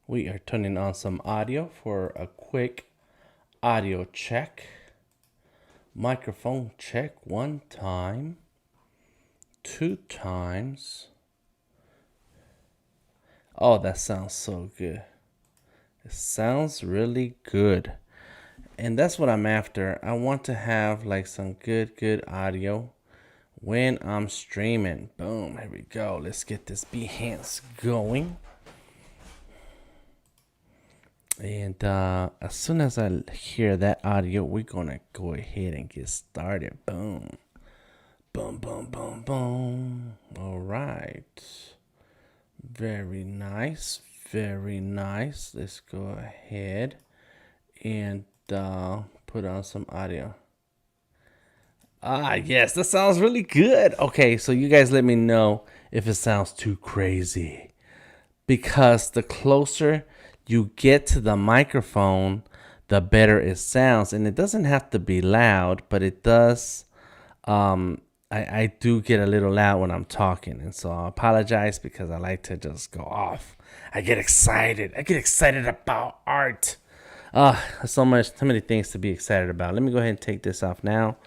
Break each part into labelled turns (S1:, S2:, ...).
S1: We are turning on some audio for a quick audio check. Microphone check 1 time, 2 times. Oh, that sounds so good. It sounds really good. And that's what I'm after. I want to have like some good audio when I'm streaming. Boom, here we go. Let's get this Behance going. And as soon as I hear that audio, we're gonna go ahead and get started. Boom. Boom, boom, boom, boom. All right. Very nice. Very nice. Let's go ahead and put on some audio. Ah, yes, that sounds really good. Okay, so you guys let me know if it sounds too crazy. Because the closer you get to the microphone, the better it sounds. And it doesn't have to be loud, but it does. I do get a little loud when I'm talking. And so I apologize because I like to just go off. I get excited. I get excited about art. So many things to be excited about. Let me go ahead and take this off now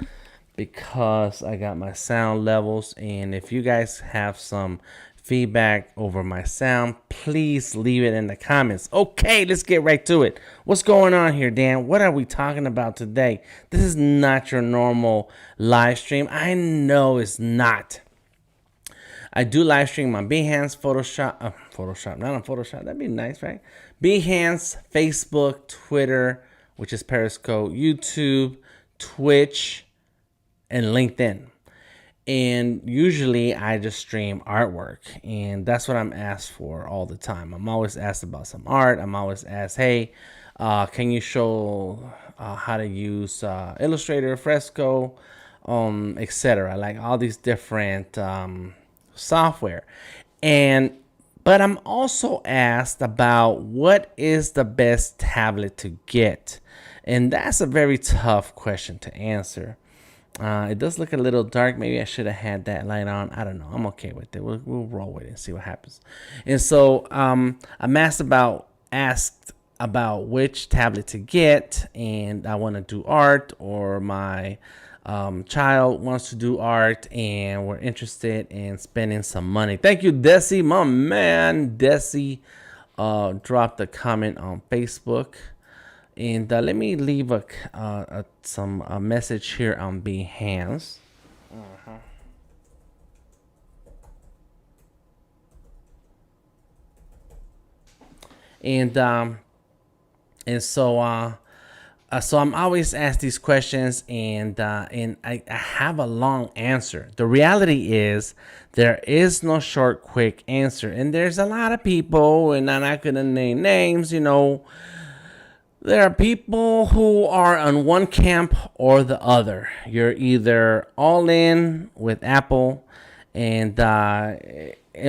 S1: because I got my sound levels. And if you guys have some feedback over my sound, please leave it in the comments. Okay, let's get right to it. What's going on here, Dan? What are we talking about today? This is not your normal live stream. I know it's not. I do live stream on Behance, Photoshop, not on Photoshop. That'd be nice, right? Behance, Facebook, Twitter, which is Periscope, YouTube, Twitch, and LinkedIn. And usually I just stream artwork, and that's what I'm asked for all the time. I'm always asked about some art. I'm always asked, hey, can you show how to use Illustrator, Fresco, etc. Like all these different software. But I'm also asked about what is the best tablet to get. And that's a very tough question to answer. It does look a little dark. Maybe I should have had that light on. I don't know. I'm okay with it. We'll roll with it and see what happens. And so I'm asked about which tablet to get, and I want to do art, or my child wants to do art, and we're interested in spending some money. Thank you, Desi, my man. Desi dropped a comment on Facebook. And let me leave a message here on Behance. And so I'm always asked these questions, and I have a long answer. The reality is there is no short, quick answer, and there's a lot of people, and I'm not gonna name names, There are people who are on one camp or the other. You're either all in with Apple, and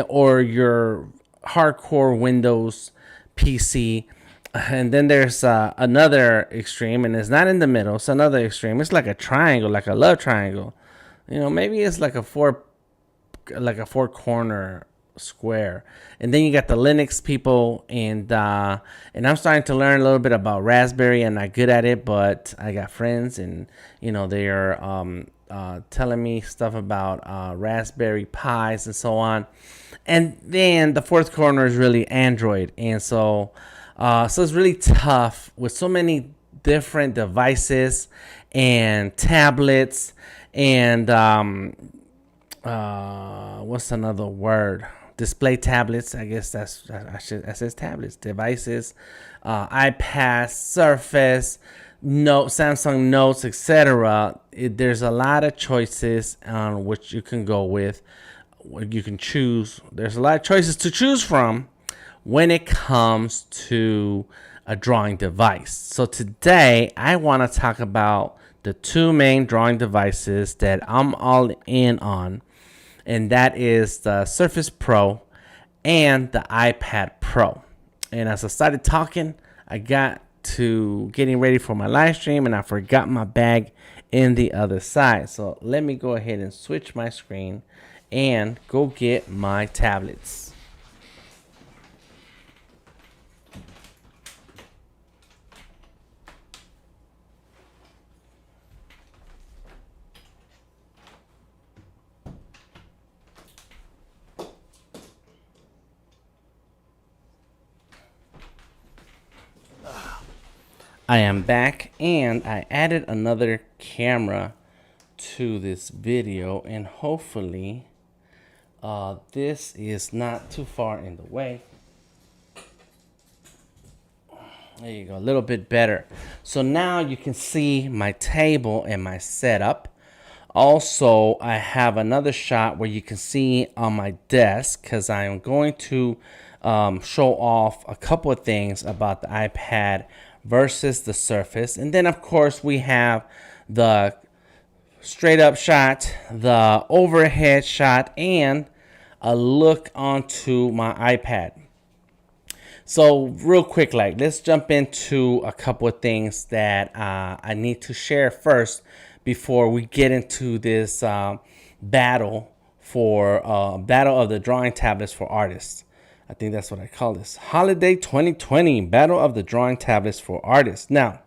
S1: or you're hardcore Windows PC. And then there's another extreme, and it's not in the middle. It's another extreme. It's like a triangle, like a love triangle. Maybe it's like a four corner square. And then you got the Linux people, and I'm starting to learn a little bit about Raspberry. I'm not good at it, but I got friends, and they are telling me stuff about Raspberry Pis and so on. And then the fourth corner is really Android, and so it's really tough with so many different devices and tablets and what's another word? Display tablets. I guess I says tablets, devices, iPad, Surface, Samsung Notes, etc. There's a lot of choices on which you can go with. You can choose. There's a lot of choices to choose from when it comes to a drawing device. So today I want to talk about the two main drawing devices that I'm all in on, and that is the Surface Pro and the iPad Pro. And as I started talking, I got to getting ready for my live stream, and I forgot my bag in the other side. So let me go ahead and switch my screen and go get my tablets. I am back, and I added another camera to this video, and hopefully this is not too far in the way. There you go, a little bit better. So now you can see my table and my setup. Also, I have another shot where you can see on my desk, because I am going to show off a couple of things about the iPad versus the Surface. And then, of course, we have the straight up shot, the overhead shot, and a look onto my iPad. So real quick, let's jump into a couple of things that I need to share first before we get into this battle of the drawing tablets for artists. I think that's what I call this. Holiday 2020 Battle of the Drawing Tablets for Artists. Now,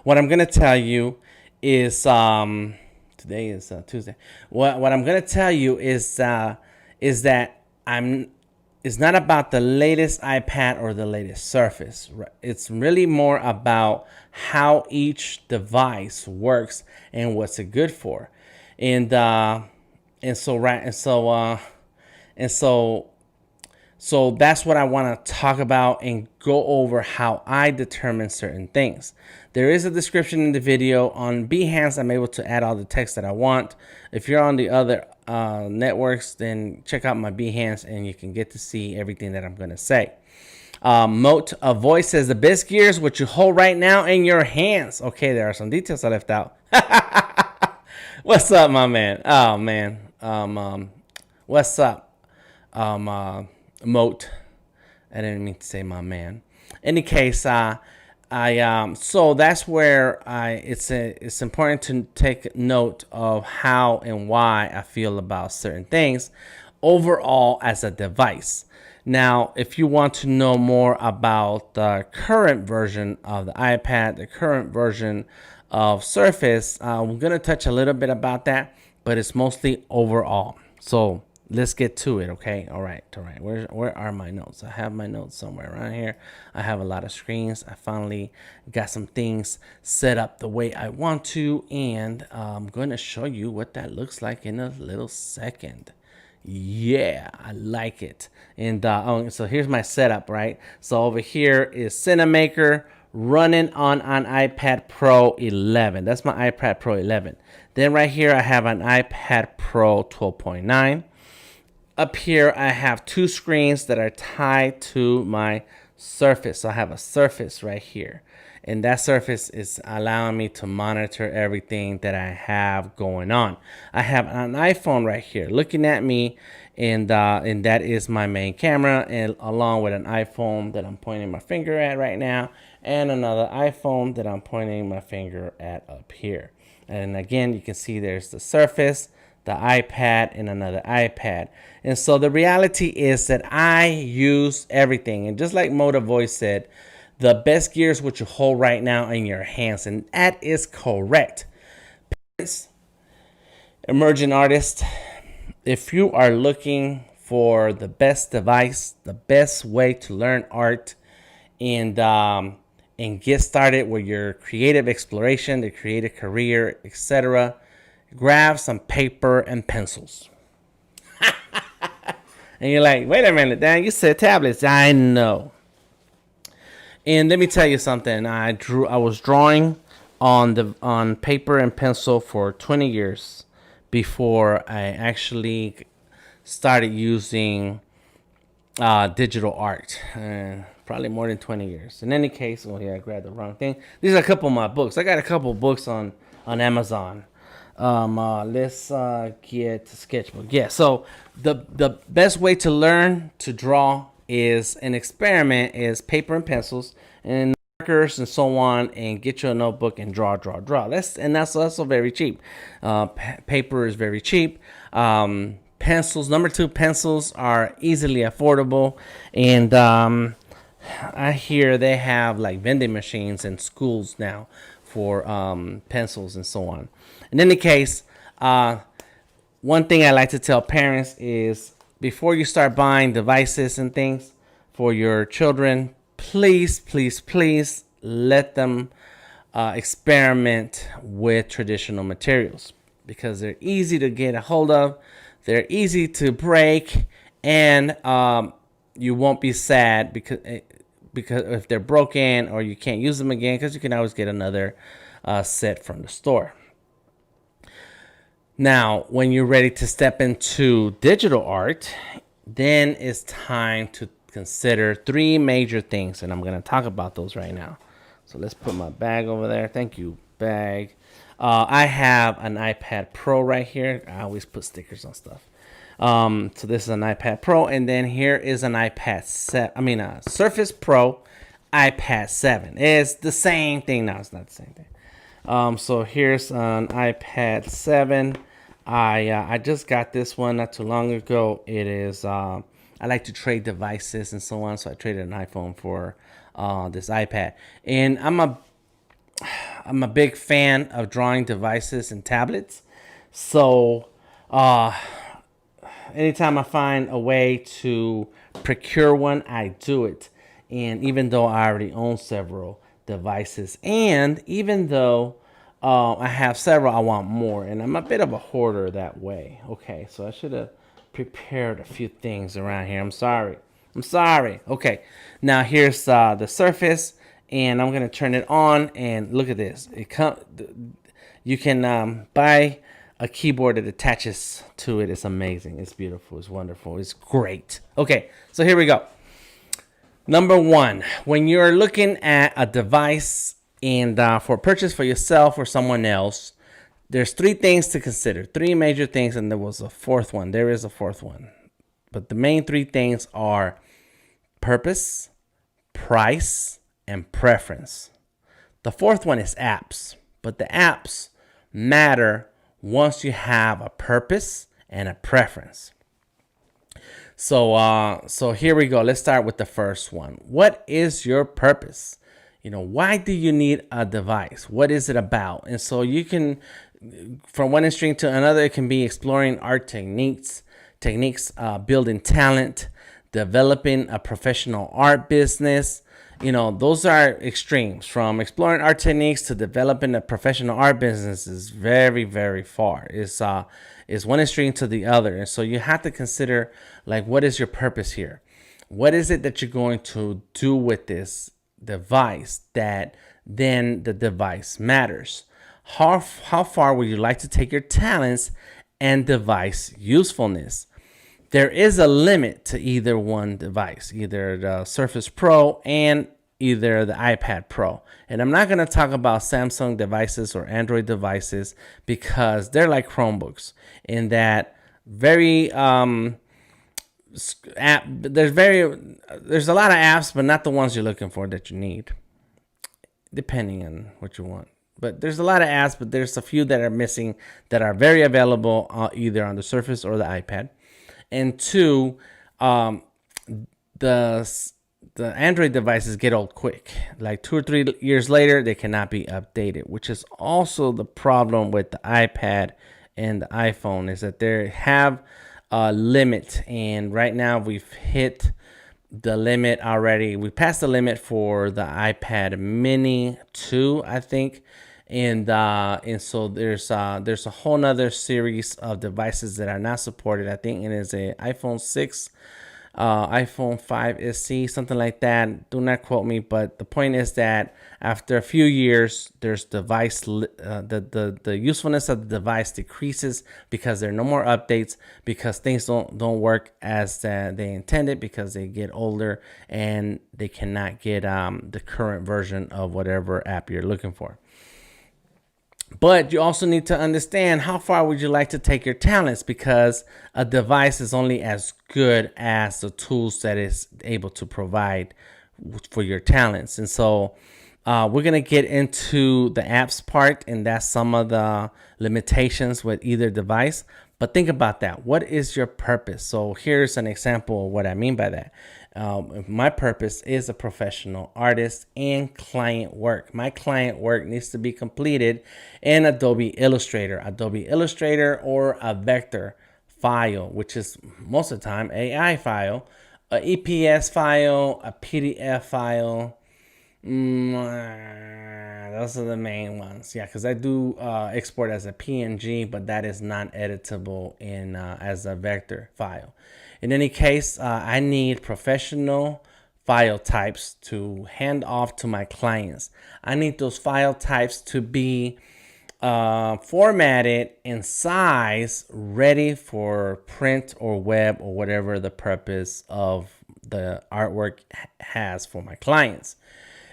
S1: what I'm going to tell you is today is Tuesday. What I'm going to tell you is that it's not about the latest iPad or the latest Surface. It's really more about how each device works and what's it good for. So that's what I want to talk about and go over how I determine certain things. There is a description in the video. On Behance, I'm able to add all the text that I want. If you're on the other networks, then check out my Behance and you can get to see everything that I'm going to say. Moat of Voice says the best gear is what you hold right now in your hands. Okay, there are some details I left out. What's up, my man? Oh, man. What's up? Moat. I didn't mean to say my man. Any case, so that's where it's important to take note of how and why I feel about certain things overall as a device. Now, if you want to know more about the current version of the iPad, the current version of Surface, I'm going to touch a little bit about that, but it's mostly overall. So let's get to it, okay? All right. Where are my notes? I have my notes somewhere around here. I have a lot of screens. I finally got some things set up the way I want to, and I'm going to show you what that looks like in a little second. Yeah, I like it. And so here's my setup, right? So over here is Cinemaker running on an iPad Pro 11. That's my iPad Pro 11. Then right here I have an iPad Pro 12.9. Up here I have two screens that are tied to my Surface. So I have a Surface right here, and that Surface is allowing me to monitor everything that I have going on. I have an iPhone right here looking at me, and that is my main camera, and along with an iPhone that I'm pointing my finger at right now, and another iPhone that I'm pointing my finger at up here. And again, you can see there's the Surface, the iPad, and another iPad. And so the reality is that I use everything. And just like Moda Voice said, the best gear is what you hold right now in your hands. And that is correct. Parents, emerging artists, if you are looking for the best device, the best way to learn art, and get started with your creative exploration, the creative career, etc., grab some paper and pencils. And you're like, wait a minute, Dan, you said tablets. I know. And let me tell you something. I was drawing on paper and pencil for 20 years before I actually started using digital art. Probably more than 20 years. In any case, oh yeah, I grabbed the wrong thing. These are a couple of my books. I got a couple of books on Amazon. Let's get to sketchbook. Yeah, so the best way to learn to draw is an experiment is paper and pencils and markers and so on, and get you a notebook and draw. That's also very cheap. Paper is very cheap. Pencils, number two, pencils are easily affordable, and I hear they have like vending machines in schools now for pencils and so on. In any case, one thing I like to tell parents is before you start buying devices and things for your children, please let them experiment with traditional materials because they're easy to get a hold of, they're easy to break, and you won't be sad because if they're broken or you can't use them again, because you can always get another set from the store. Now, when you're ready to step into digital art, then it's time to consider three major things, and I'm going to talk about those right now. So let's put my bag over there. Thank you, bag. I have an iPad Pro right here. I always put stickers on stuff. So this is an iPad Pro, and then here is an iPad 7. I mean, a Surface Pro iPad 7. It's the same thing. No, it's not the same thing. So here's an iPad 7. I just got this one not too long ago. It is I like to trade devices and so on, so I traded an iPhone for this iPad. And I'm a big fan of drawing devices and tablets. So anytime I find a way to procure one, I do it. And even though I already own several devices, and even though I have several, I want more, and I'm a bit of a hoarder that way. Okay, so I should have prepared a few things around here. I'm sorry. Okay, now here's the Surface, and I'm gonna turn it on, and look at this. You can buy a keyboard that attaches to it. It's amazing. It's beautiful. It's wonderful. It's great. Okay, so here we go. Number one, when you're looking at a device and for purchase for yourself or someone else, there's three things to consider. Three major things, and there was a fourth one. There is a fourth one. But the main three things are purpose, price, and preference. The fourth one is apps. But the apps matter once you have a purpose and a preference. So here we go. Let's start with the first one. What is your purpose? Why do you need a device? What is it about? And so you can, from one extreme to another, it can be exploring art techniques, building talent, developing a professional art business. Those are extremes. From exploring art techniques to developing a professional art business is very, very far. It's one extreme to the other. And so you have to consider, what is your purpose here? What is it that you're going to do with this device that then the device matters? How far would you like to take your talents and device usefulness? There is a limit to either one device, either the Surface Pro and either the iPad Pro. And I'm not going to talk about Samsung devices or Android devices because they're like Chromebooks in that there's a lot of apps, but not the ones you're looking for that you need, depending on what you want. But there's a lot of apps, but there's a few that are missing that are very available either on the Surface or the iPad. And two, the Android devices get old quick. Like 2 or 3 years later, they cannot be updated, which is also the problem with the iPad and the iPhone, is that they have a limit. And right now we've hit the limit already. We passed the limit for the iPad Mini 2, I think. And so there's a whole nother series of devices that are not supported. I think it is a iPhone 6, iPhone 5 SE, something like that. Do not quote me, but the point is that after a few years, there's the usefulness of the device decreases because there are no more updates, because things don't work as they intended, because they get older and they cannot get the current version of whatever app you're looking for. But you also need to understand how far would you like to take your talents, because a device is only as good as the tools that it's able to provide for your talents. And so we're going to get into the apps part, and that's some of the limitations with either device. But think about that. What is your purpose? So here's an example of what I mean by that. My purpose is a professional artist and client work. My client work needs to be completed in Adobe Illustrator or a vector file, which is most of the time AI file, a EPS file, a PDF file, Those are the main ones. Yeah, because I do export as a PNG, but that is not editable in as a vector file. In any case, I need professional file types to hand off to my clients. I need those file types to be formatted in size, ready for print or web or whatever the purpose of the artwork has for my clients.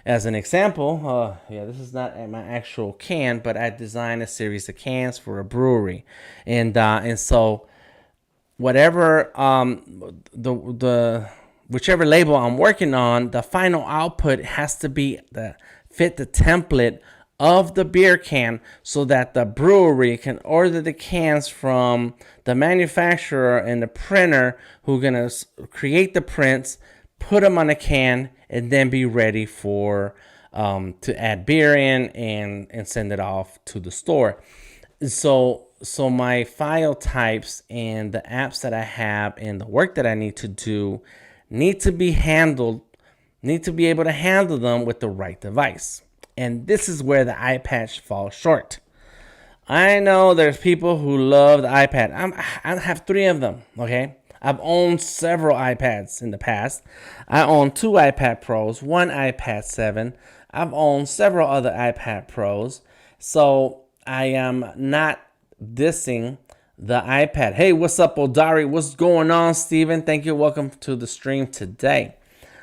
S1: As an example, this is not my actual can, but I designed a series of cans for a brewery, and so whatever the whichever label I'm working on, the final output has to be fit the template of the beer can so that the brewery can order the cans from the manufacturer and the printer who's gonna create the prints, put them on a can, and then be ready for to add beer in and send it off to the store. So my file types and the apps that I have and the work that I need to do need to be able to handle them with the right device. And this is where the iPad falls short. I know there's people who love the iPad. I have 3 of them, okay? I've owned several iPads in the past. I own 2 iPad Pros, 1 iPad 7. I've owned several other iPad Pros. So I am not dissing the iPad. Hey, what's up, Odari? What's going on, Steven? Thank you. Welcome to the stream today.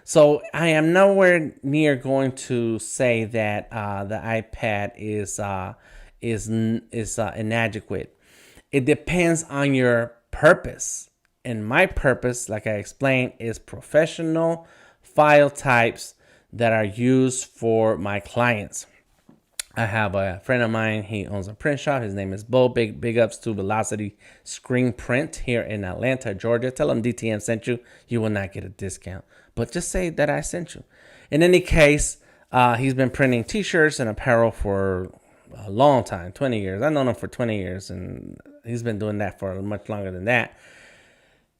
S1: So I am nowhere near going to say that the iPad is inadequate. It depends on your purpose. And my purpose, like I explained, is professional file types that are used for my clients. I have a friend of mine. He owns a print shop. His name is Bo. Big ups to Velocity Screen Print here in Atlanta, Georgia. Tell him DTM sent you. You will not get a discount, but just say that I sent you. In any case, he's been printing T-shirts and apparel for a long time, 20 years. I've known him for 20 years, and he's been doing that for much longer than that.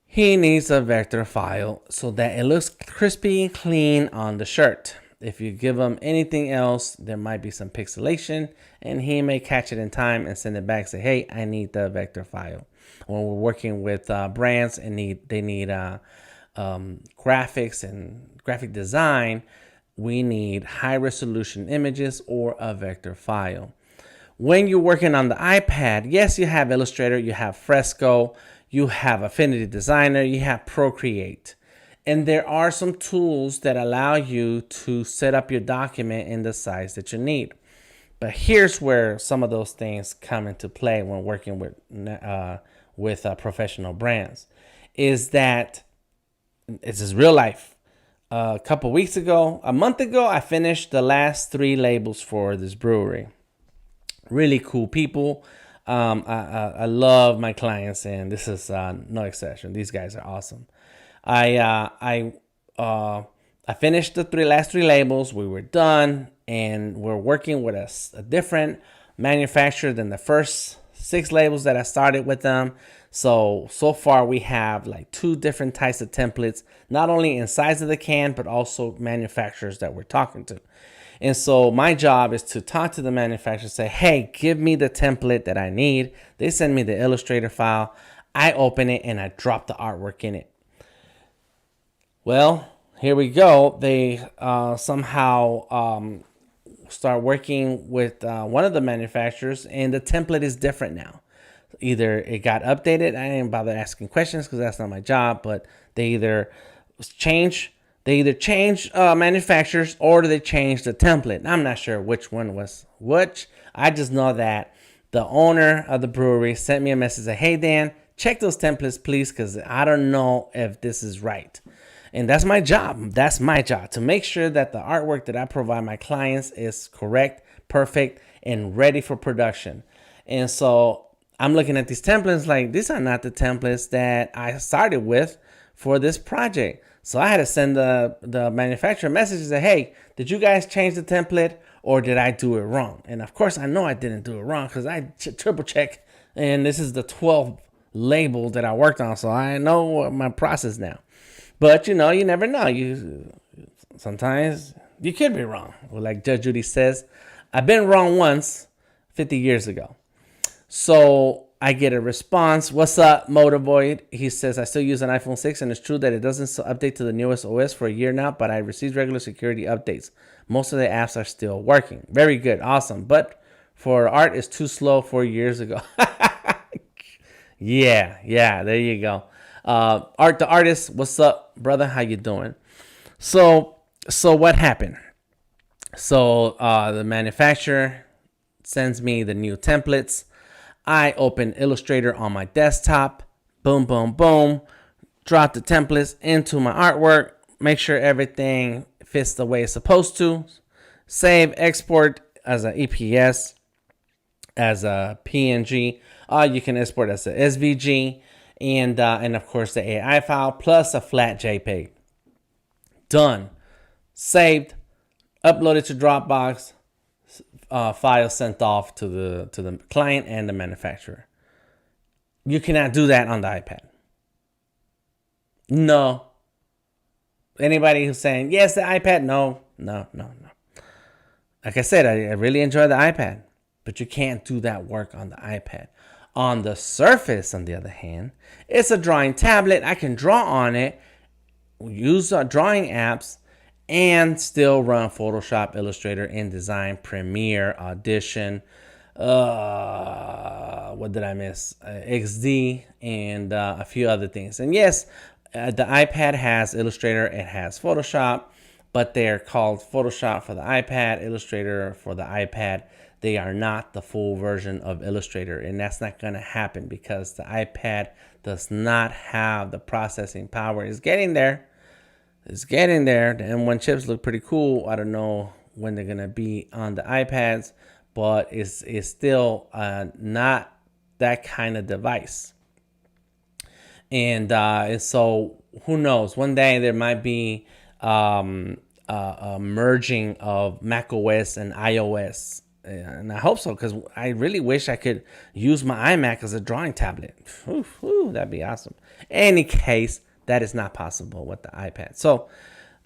S1: He needs a vector file so that it looks crispy and clean on the shirt. If you give him anything else, there might be some pixelation, and he may catch it in time and send it back. Say, hey, I need the vector file. When we're working with brands and they need graphics and graphic design, we need high resolution images or a vector file. When you're working on the iPad, yes, you have Illustrator, you have Fresco, you have Affinity Designer, you have Procreate. And there are some tools that allow you to set up your document in the size that you need. But here's where some of those things come into play when working with professional brands. Is that this is real life. A month ago, I finished the last 3 labels for this brewery. Really cool people. I love my clients, and this is no exception. These guys are awesome. I finished the last 3 labels. We were done, and we're working with a different manufacturer than the first 6 labels that I started with them. So far we have like 2 different types of templates, not only in size of the can, but also manufacturers that we're talking to. And so my job is to talk to the manufacturer, say, hey, give me the template that I need. They send me the Illustrator file. I open it and I drop the artwork in it. Well, here we go. They somehow start working with one of the manufacturers, and the template is different now. Either it got updated. I didn't bother asking questions because that's not my job, but they either change manufacturers or they change the template. I'm not sure which one was which. I just know that the owner of the brewery sent me a message saying, hey, Dan, check those templates, please, because I don't know if this is right. And that's my job. That's my job, to make sure that the artwork that I provide my clients is correct, perfect, and ready for production. And so I'm looking at these templates like, these are not the templates that I started with for this project. So I had to send the manufacturer a message and say, hey, did you guys change the template or did I do it wrong? And of course, I know I didn't do it wrong because I triple check. And this is the 12th label that I worked on. So I know my process now. But, you never know. Sometimes You could be wrong. Well, like Judge Judy says, I've been wrong once 50 years ago. So I get a response. What's up, Motorboy? He says, I still use an iPhone 6, and it's true that it doesn't update to the newest OS for a year now, but I received regular security updates. Most of the apps are still working. Very good. Awesome. But for art, it's too slow 4 years ago. Yeah. There you go. Art the Artist, what's up, brother? How you doing? So what happened? So the manufacturer sends me the new templates. I open Illustrator on my desktop. Boom, boom, boom. Drop the templates into my artwork. Make sure everything fits the way it's supposed to. Save, export as an EPS, as a PNG. You can export as a SVG, and of course the AI file plus a flat JPEG. Done. Saved. Uploaded to Dropbox. File sent off to the client and the manufacturer. You cannot do that on the iPad. No. Anybody who's saying yes, the iPad, no. Like I said, I really enjoy the iPad, but you can't do that work on the iPad. On the Surface, on the other hand, it's a drawing tablet. I can draw on it, use drawing apps, and still run Photoshop, Illustrator, InDesign, Premiere, Audition, what did I miss? XD, and a few other things. And yes, the iPad has Illustrator, it has Photoshop, but they're called Photoshop for the iPad, Illustrator for the iPad. They are not the full version of Illustrator, and that's not going to happen because the iPad does not have the processing power. It's getting there. It's getting there. The M1 chips look pretty cool. I don't know when they're gonna be on the iPads, but it's still not that kind of device. And so who knows? One day there might be a merging of macOS and iOS, and I hope so because I really wish I could use my iMac as a drawing tablet. That'd be awesome. Any case, that is not possible with the iPad. So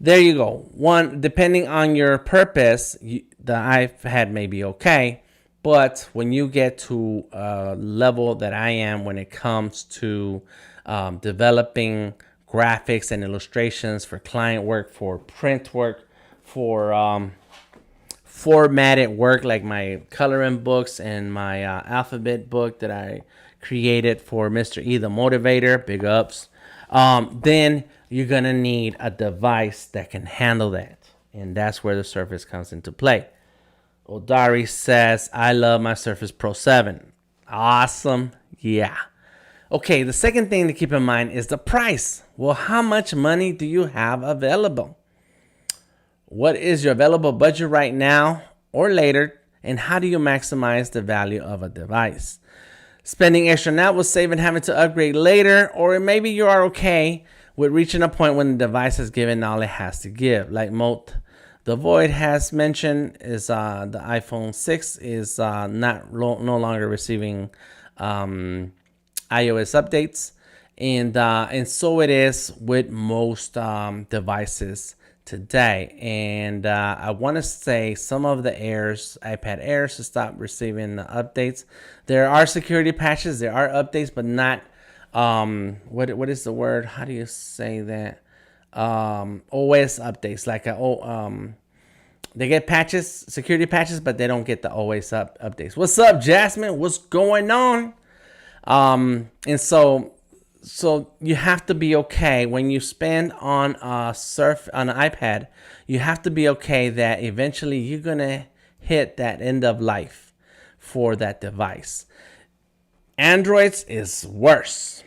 S1: there you go. One, depending on your purpose, the iPad may be okay. But when you get to a level that I am when it comes to developing graphics and illustrations for client work, for print work, for formatted work like my coloring books and my alphabet book that I created for Mr. E, the Motivator, big ups. Then you're going to need a device that can handle that. And that's where the Surface comes into play. Odari says, I love my Surface Pro 7. Awesome. Yeah. Okay, the second thing to keep in mind is the price. Well, how much money do you have available? What is your available budget right now or later? And how do you maximize the value of a device? Spending extra now will save and having to upgrade later, or maybe you are okay with reaching a point when the device has given all it has to give. Like Moat the Void has mentioned, is the iPhone 6 is no longer receiving iOS updates, and so it is with most devices today. And I want to say some of the iPad Airs, stopped receiving the updates. There are security patches, there are updates, but not what is the word? How do you say that? OS updates, like they get patches, security patches, but they don't get the OS updates. What's up, Jasmine? What's going on? And so you have to be okay when you spend on an iPad. You have to be okay that eventually you're gonna hit that end of life for that device. Androids is worse.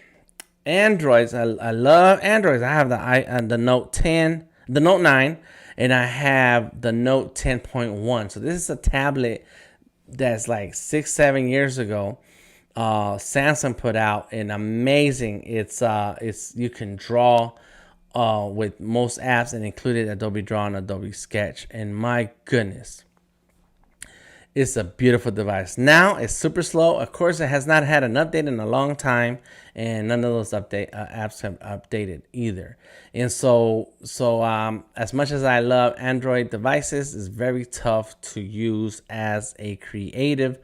S1: Androids, I love Androids. I have the Note 10, the Note 9, and I have the Note 10.1. So this is a tablet that's like 6-7 years ago. Samsung put out an amazing. It's you can draw with most apps, and included Adobe Draw and Adobe Sketch. And my goodness, It's a beautiful device. Now it's super slow. Of course, it has not had an update in a long time, and none of those apps have updated either. And as much as I love Android devices, it's very tough to use as a creative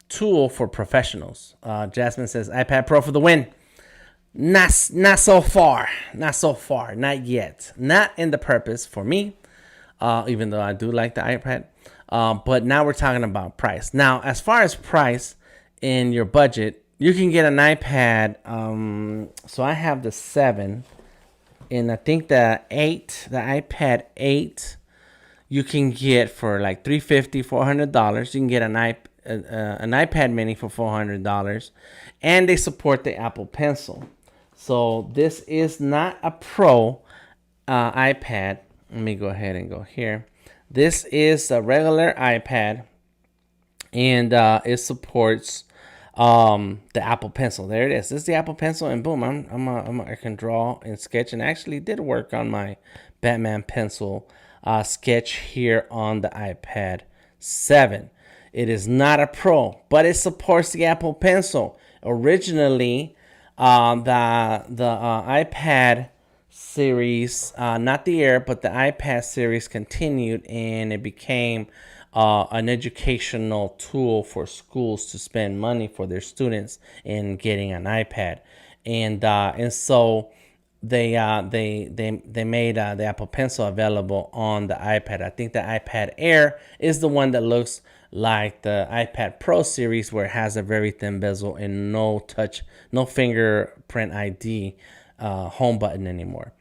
S1: tool for professionals. Jasmine says iPad Pro for the win. Not so far. Not so far. Not yet. Not in the purpose for me. Even though I do like the iPad. But now we're talking about price. Now, as far as price in your budget, you can get an iPad. So I have the 7, and I think the iPad 8, you can get for like $350, $400. You can get an iPad Mini for $400, and they support the Apple Pencil. So this is not a Pro iPad. Let me go ahead and go here. This is a regular iPad, and it supports the Apple Pencil. There it is. This is the Apple Pencil, and boom, I can draw and sketch, and actually did work on my Batman pencil sketch here on the iPad 7. It is not a Pro, but it supports the Apple Pencil. Originally, the iPad series, not the Air, but the iPad series continued, and it became an educational tool for schools to spend money for their students in getting an iPad, and so they made the Apple Pencil available on the iPad. I think the iPad Air is the one that looks like the iPad Pro series, where it has a very thin bezel and no touch, no fingerprint ID home button anymore.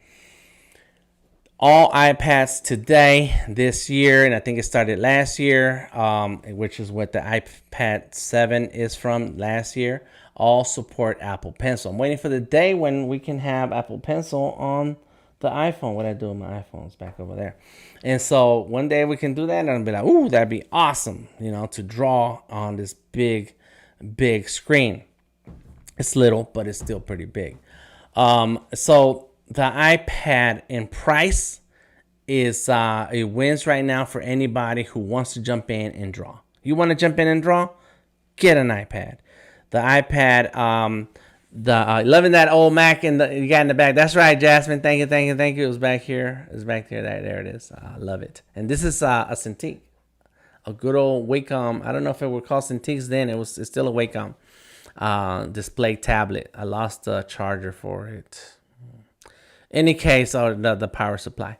S1: All iPads today, this year, and I think it started last year, which is what the iPad 7 is from last year, all support Apple Pencil. I'm waiting for the day when we can have Apple Pencil on the iPhone. What I do with my iPhone is back over there. And so one day we can do that, and I'll be like, ooh, that'd be awesome, to draw on this big screen. It's little, but it's still pretty big. So the iPad in price is it wins right now for anybody who wants to jump in and draw. You want to jump in and draw? Get an iPad. The iPad, loving that old Mac you got in the back. That's right, Jasmine. Thank you. It was back here. There it is. I love it. And this is a Cintiq, a good old Wacom. I don't know if it were called Cintiqs then. It's still a Wacom display tablet. I lost the charger for it. Any case, or the power supply.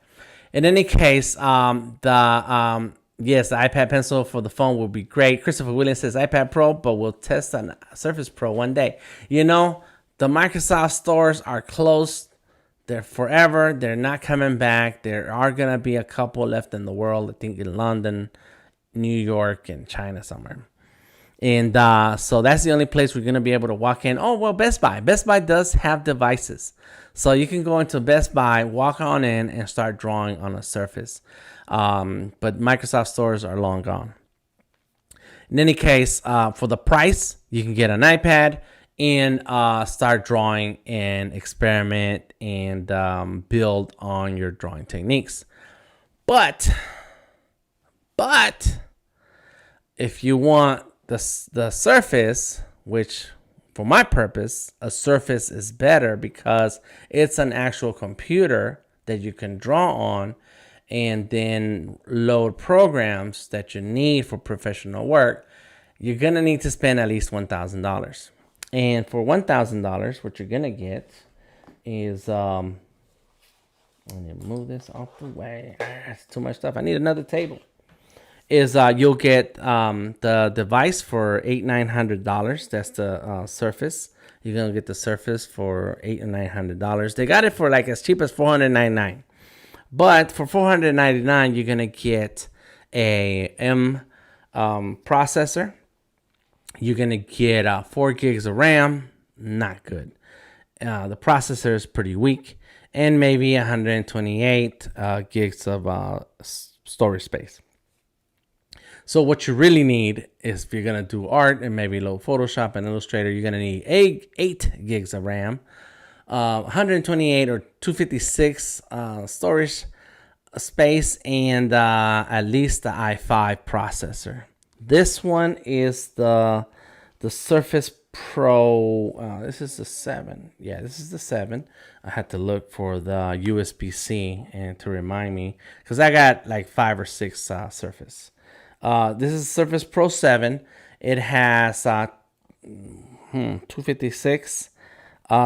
S1: In any case, yes, the iPad Pencil for the phone will be great. Christopher Williams says iPad Pro, but we'll test on Surface Pro one day. The Microsoft stores are closed. They're forever. They're not coming back. There are going to be a couple left in the world, I think in London, New York, and China somewhere. And so that's the only place we're going to be able to walk in. Oh, well, Best Buy. Best Buy does have devices. So you can go into Best Buy, walk on in, and start drawing on a Surface. But Microsoft stores are long gone. In any case, for the price, you can get an iPad and start drawing and experiment and build on your drawing techniques. But if you want the Surface, which for my purpose, a Surface is better because it's an actual computer that you can draw on and then load programs that you need for professional work, you're going to need to spend at least $1,000. And for $1,000, what you're going to get is, let me move this off the way. That's too much stuff. I need another table. You'll get the device for $800-900. That's the Surface. You're gonna get the Surface for $800-900. They got it for like as cheap as $499. But for $499, you're gonna get a M processor. You're gonna get 4 gigs of RAM. Not good. The processor is pretty weak, and maybe 128 gigs of storage space. So what you really need is, if you're going to do art and maybe load Photoshop and Illustrator, you're going to need 8 gigs of RAM, 128 or 256 storage space, and at least the i5 processor. This one is the Surface Pro. This is the 7. Yeah, this is the 7. I had to look for the USB-C and to remind me because I got like 5 or 6 Surface. This is Surface Pro 7. It has 256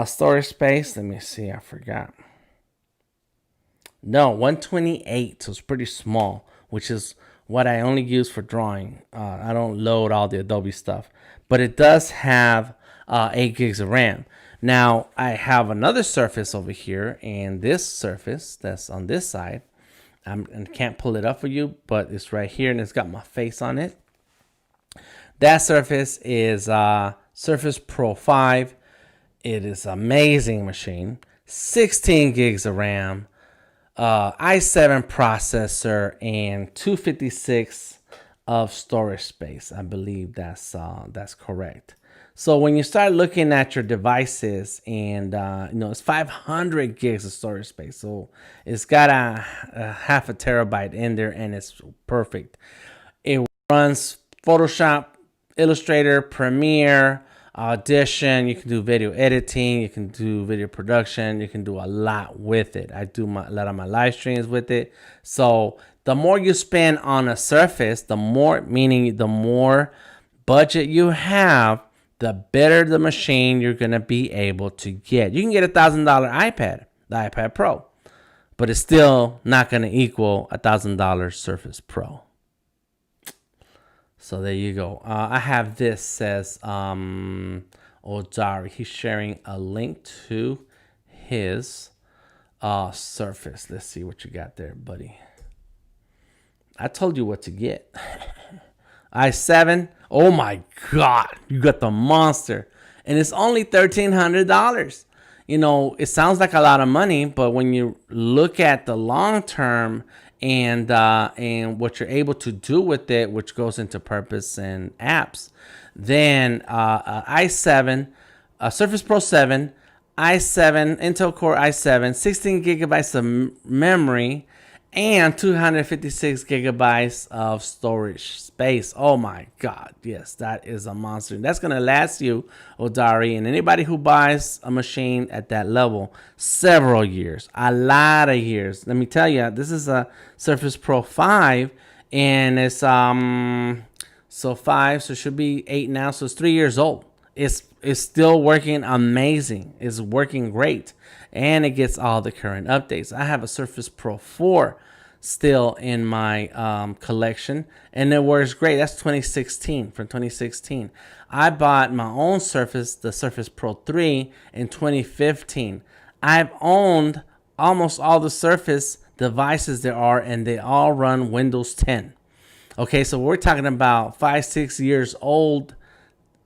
S1: storage space. Let me see. I forgot. No, 128. So it's pretty small, which is what I only use for drawing. I don't load all the Adobe stuff, but it does have 8 gigs of RAM. Now I have another Surface over here, and this Surface that's on this side, I can't pull it up for you, but it's right here, and it's got my face on it. That Surface is Surface Pro 5. It is an amazing machine. 16 gigs of RAM. i7 processor and 256 of storage space. I believe that's correct. So when you start looking at your devices, and it's 500 gigs of storage space, so it's got a half a terabyte in there, and it's perfect. It runs Photoshop, Illustrator, Premiere, Audition. You can do video editing, you can do video production, you can do a lot with it. I do a lot of my live streams with it. So the more you spend on a Surface, the more budget you have, the better the machine you're gonna be able to get. You can get $1,000 iPad, the iPad Pro, but it's still not gonna equal $1,000 Surface Pro. So there you go. I have this, says Odari. He's sharing a link to his Surface. Let's see what you got there, buddy. I told you what to get. i7. Oh my God, you got the monster, and it's only $1,300. It sounds like a lot of money, but when you look at the long term and what you're able to do with it, which goes into purpose and apps, then i7, Surface Pro 7, i7, Intel Core i7, 16 gigabytes of memory, and 256 gigabytes of storage space. Oh my God, yes, that is a monster. That's gonna last you, Odari, and anybody who buys a machine at that level, several years, a lot of years. Let me tell you, this is a Surface Pro 5, and it's so 5, so it should be 8 now, so it's 3 years old. It's still working amazing. It's working great, and it gets all the current updates. I have a Surface Pro 4 still in my collection, and it works great. That's 2016, from 2016. I bought my own Surface, the Surface Pro 3, in 2015. I've owned almost all the Surface devices there are, and they all run Windows 10. Okay, so we're talking about 5-6 years old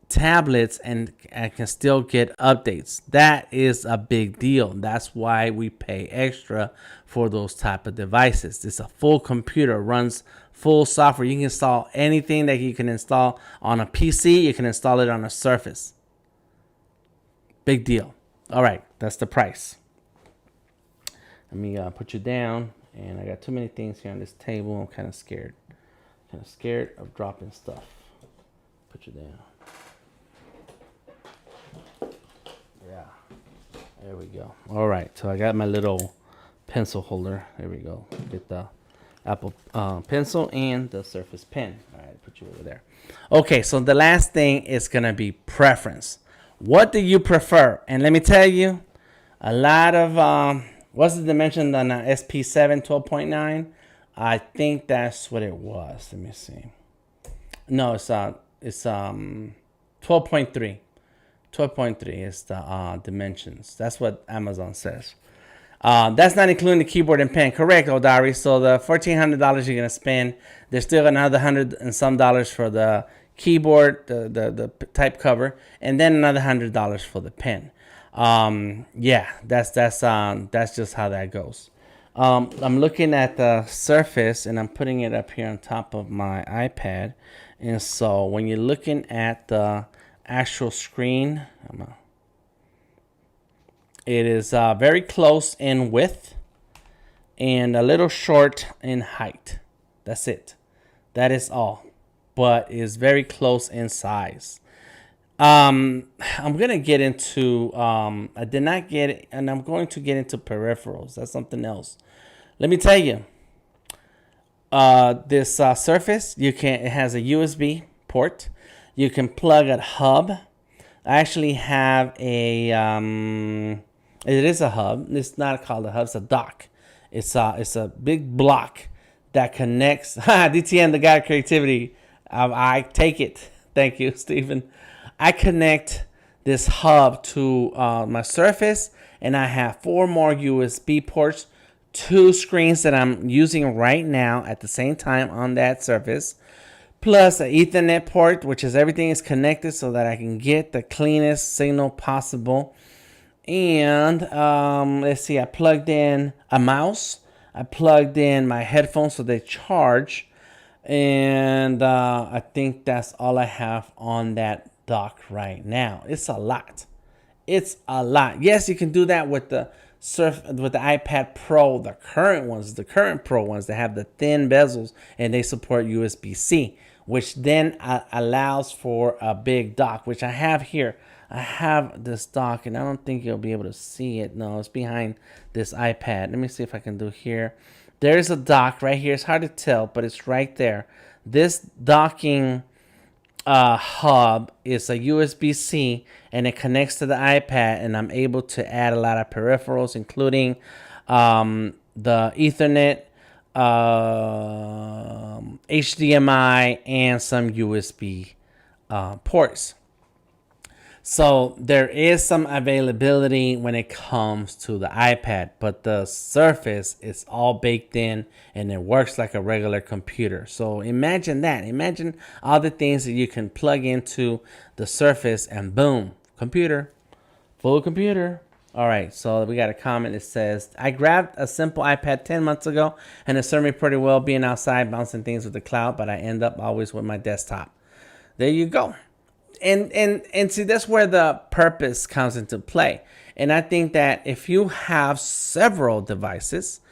S1: tablets, and can still get updates. That is a big deal. That's why we pay extra for those type of devices. It's a full computer, runs full software. You can install anything that you can install on a PC. You can install it on a Surface. Big deal. All right, that's the price. Let me put you down, and I got too many things here on this table. I'm kind of scared. Of dropping stuff. Put you down. Yeah, there we go. All right, so I got my little pencil holder. There we go. Get the Apple pencil and the Surface pen. All right, put you over there. Okay, so the last thing is gonna be preference. What do you prefer? And let me tell you, a lot of what's the dimension on the SP7 12.9? I think that's what it was. Let me see. No, it's 12.3. 12.3 is the dimensions. That's what Amazon says. That's not including the keyboard and pen. Correct, Odari. So the $1,400 you're gonna spend, there's still another $100 and some for the keyboard, the type cover, and then another $100 for the pen. Yeah, that's just how that goes. I'm looking at the Surface, and I'm putting it up here on top of my iPad. And so when you're looking at the actual screen, it is very close in width and a little short in height. That's it. That is all. but is very close in size. I'm gonna get into I did not get it, and I'm going to get into peripherals. That's something else. Let me tell you, this Surface, it has a USB port. You can plug a hub. I actually have a it is a hub. It's not called a hub. It's a dock. It's a big block that connects. DTN, the guy of creativity. I take it. Thank you, Stephen. I connect this hub to my Surface, and I have 4 more USB ports, 2 screens that I'm using right now at the same time on that Surface, plus an Ethernet port, which is everything is connected so that I can get the cleanest signal possible. And let's see, I plugged in a mouse. I plugged in my headphones so they charge. And I think that's all I have on that dock right now. It's a lot. It's a lot. Yes, you can do that with the iPad Pro, the current Pro ones that have the thin bezels, and they support USB-C, which then allows for a big dock, which I have here. I have this dock, and I don't think you'll be able to see it. No, it's behind this iPad. Let me see if I can do here. There's a dock right here. It's hard to tell, but it's right there. This docking hub is a USB-C, and it connects to the iPad, and I'm able to add a lot of peripherals, including the Ethernet, HDMI, and some USB ports. So there is some availability when it comes to the iPad, but the Surface is all baked in and it works like a regular computer. So imagine that. Imagine all the things that you can plug into the Surface and boom, computer, full computer. All right, so we got a comment that says, I grabbed a simple iPad 10 months ago and it served me pretty well being outside, bouncing things with the cloud, but I end up always with my desktop. There you go. And see, that's where the purpose comes into play. And I think that if you have several devices,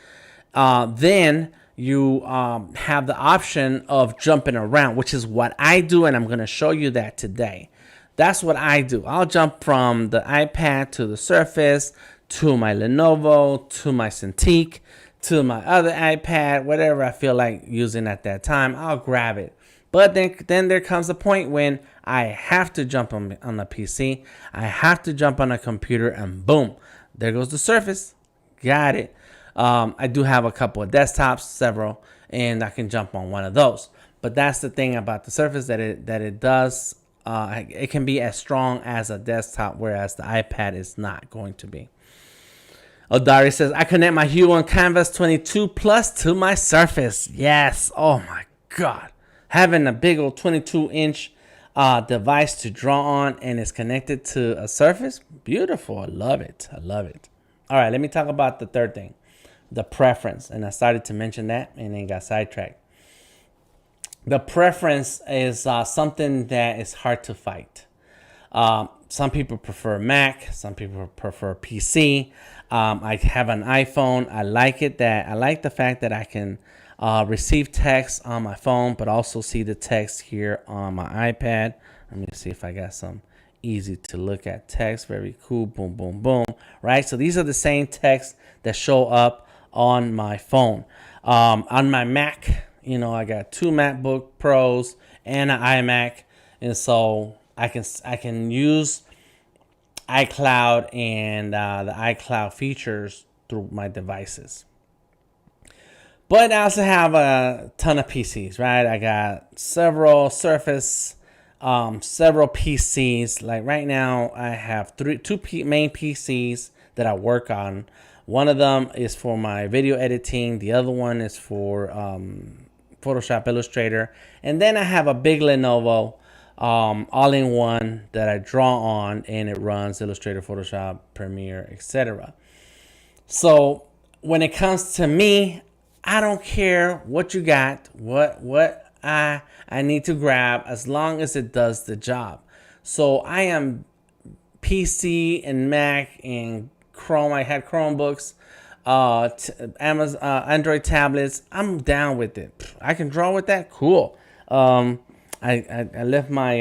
S1: then you have the option of jumping around, which is what I do, and I'm going to show you that today. That's what I do. I'll jump from the iPad to the Surface, to my Lenovo, to my Cintiq, to my other iPad, whatever I feel like using at that time, I'll grab it. But then there comes a point when I have to jump on a PC. I have to jump on a computer, and boom, there goes the Surface. Got it. I do have a couple of desktops, several, and I can jump on one of those. But that's the thing about the Surface, that it does. It can be as strong as a desktop, whereas the iPad is not going to be. Odari says, I connect my Hue on Canvas 22 Plus to my Surface. Yes. Oh my God. Having a big old 22-inch device to draw on, and it's connected to a Surface. Beautiful. I love it. I love it. All right, let me talk about the third thing, the preference. And I started to mention that and then got sidetracked. The preference is something that is hard to fight. Some people prefer Mac. Some people prefer PC. I have an iPhone. I like the fact that I can receive text on my phone, but also see the text here on my iPad. Let me see if I got some easy to look at text. Very cool. Boom, boom, boom. Right. So these are the same texts that show up on my phone. On my Mac, I got 2 MacBook Pros and an iMac, and so I can use iCloud and the iCloud features through my devices. But I also have a ton of PCs, right? I got several Surface, several PCs. Like right now, I have two main PCs that I work on. One of them is for my video editing. The other one is for Photoshop Illustrator. And then I have a big Lenovo all-in-one that I draw on, and it runs Illustrator, Photoshop, Premiere, etc. So when it comes to me, I don't care what you got, what I need to grab, as long as it does the job. So I am PC and Mac and Chrome. I had Chromebooks, Amazon, Android tablets. I'm down with it. I can draw with that. Cool. I left my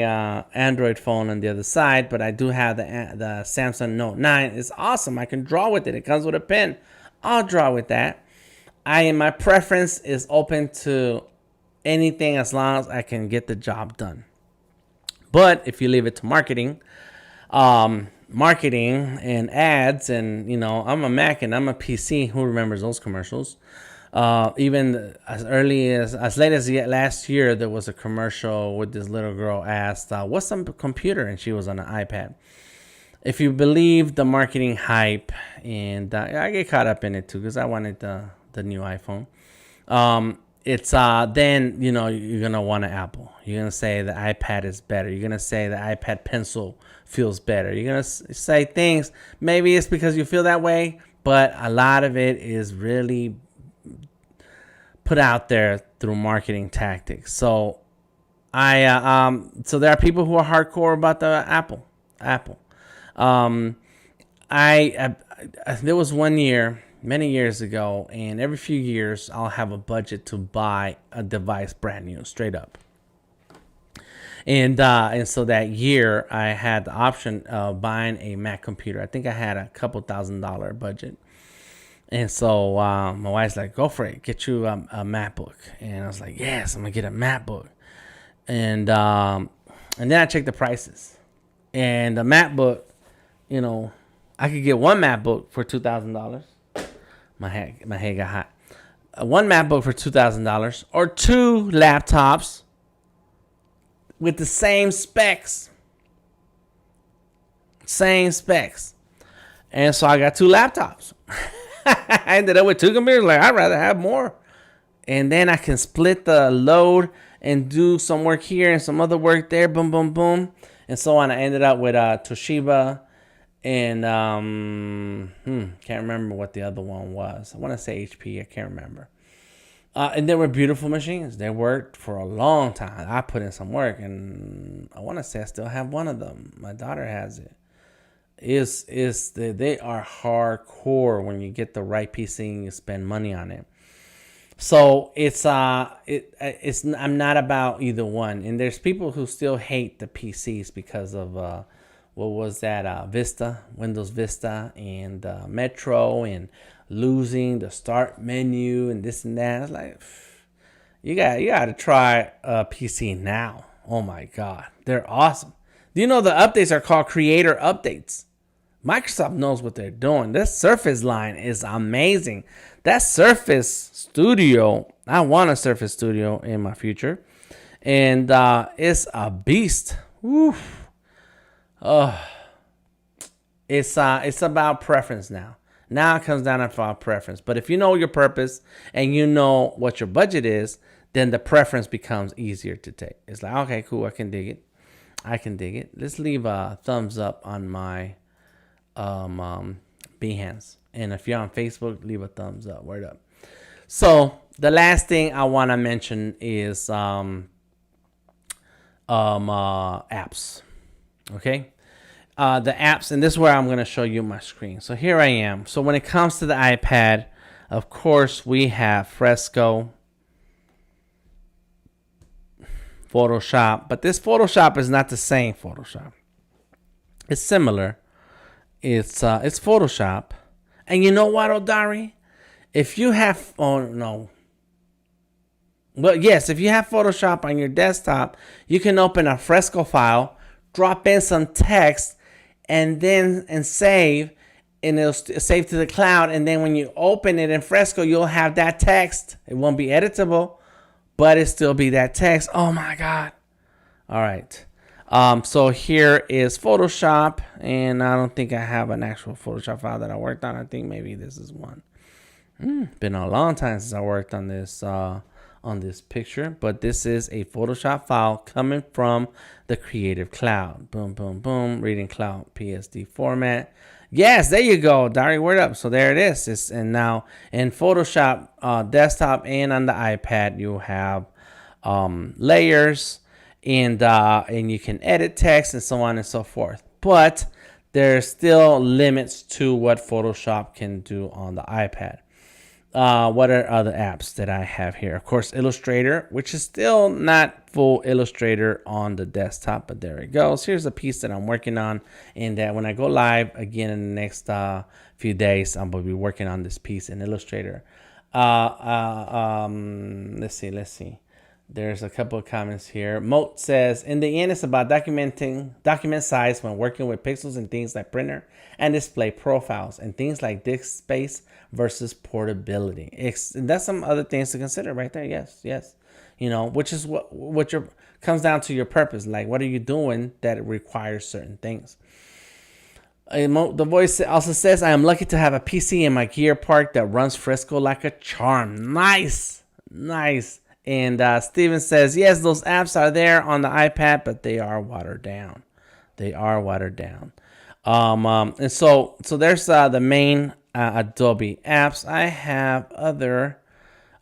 S1: Android phone on the other side, but I do have the Samsung Note 9. It's awesome. I can draw with it. It comes with a pen. I'll draw with that. My preference is open to anything as long as I can get the job done. But if you leave it to marketing and ads, and I'm a Mac and I'm a PC. Who remembers those commercials? Even as early as late as last year, there was a commercial with this little girl asked, "What's some computer?" and she was on an iPad. If you believe the marketing hype, and I get caught up in it too because I wanted the new iPhone. It's then you're gonna want an Apple. You're gonna say the iPad is better. You're gonna say the iPad Pencil feels better. You're gonna say things. Maybe it's because you feel that way, but a lot of it is really put out there through marketing tactics. So so there are people who are hardcore about the Apple. There was one year, many years ago, and every few years I'll have a budget to buy a device brand new, straight up. And so that year I had the option of buying a Mac computer. I think I had a couple $1,000 budget. And so my wife's like, "Go for it, get you a MacBook." And I was like, "Yes, I'm gonna get a MacBook." And then I checked the prices, and the MacBook, I could get one MacBook for $2,000. My head got hot. One MacBook for $2,000, or two laptops with the same specs. And so I got two laptops. I ended up with two computers. Like, I'd rather have more. And then I can split the load and do some work here and some other work there. Boom, boom, boom. And so on. I ended up with Toshiba. And can't remember what the other one was. I want to say HP. I can't remember. And they were beautiful machines. They worked for a long time. I put in some work, and I want to say I still have one of them. My daughter has it. They are hardcore when you get the right PC and you spend money on it. So I'm not about either one. And there's people who still hate the PCs because of what was that, Windows Vista, and Metro, and losing the start menu and this and that. It's like, you got to try a PC now. Oh my God, they're awesome. Do you know the updates are called creator updates? Microsoft knows what they're doing. This Surface line is amazing. That Surface Studio, I want a Surface Studio in my future, and it's a beast. Woo. It's about preference now. Now it comes down to our preference. But if you know your purpose and you know what your budget is, then the preference becomes easier to take. It's like, okay, cool, I can dig it. Let's leave a thumbs up on my Behance. And if you're on Facebook, leave a thumbs up. Word up. So the last thing I want to mention is apps. Okay. The apps, and this is where I'm going to show you my screen. So here I am. So when it comes to the iPad, of course, we have Fresco Photoshop, but this Photoshop is not the same Photoshop. It's similar. It's Photoshop. And you know what, Odari? If you have, if you have Photoshop on your desktop, you can open a Fresco file, drop in some text, and save, and it'll save to the cloud. And then when you open it in Fresco, you'll have that text. It won't be editable, but it'll still be that text. Oh my God. All right. So here is Photoshop, and I don't think I have an actual Photoshop file that I worked on. I think maybe this is one. Been a long time since I worked on this picture, but this is a Photoshop file coming from the Creative Cloud. Boom, boom, boom. Reading Cloud PSD format. Yes, there you go, Dari. Word up. So there it is. And now in Photoshop desktop and on the iPad, you have layers, and you can edit text and so on and so forth. But there's still limits to what Photoshop can do on the iPad. What are other apps that I have here? Of course, Illustrator, which is still not full Illustrator on the desktop, but there it goes. Here's a piece that I'm working on, and that when I go live again in the next few days, I'm going to be working on this piece in Illustrator. Let's see. There's a couple of comments here. Moat says, in the end, it's about document size when working with pixels and things like printer and display profiles and things like disk space versus portability. That's some other things to consider right there. Yes. You know, which is what comes down to your purpose. Like, what are you doing that requires certain things? The voice also says, I am lucky to have a PC in my gear park that runs Fresco like a charm. Nice. And Steven says, yes, those apps are there on the iPad, but they are watered down. And so there's the main Adobe apps. I have other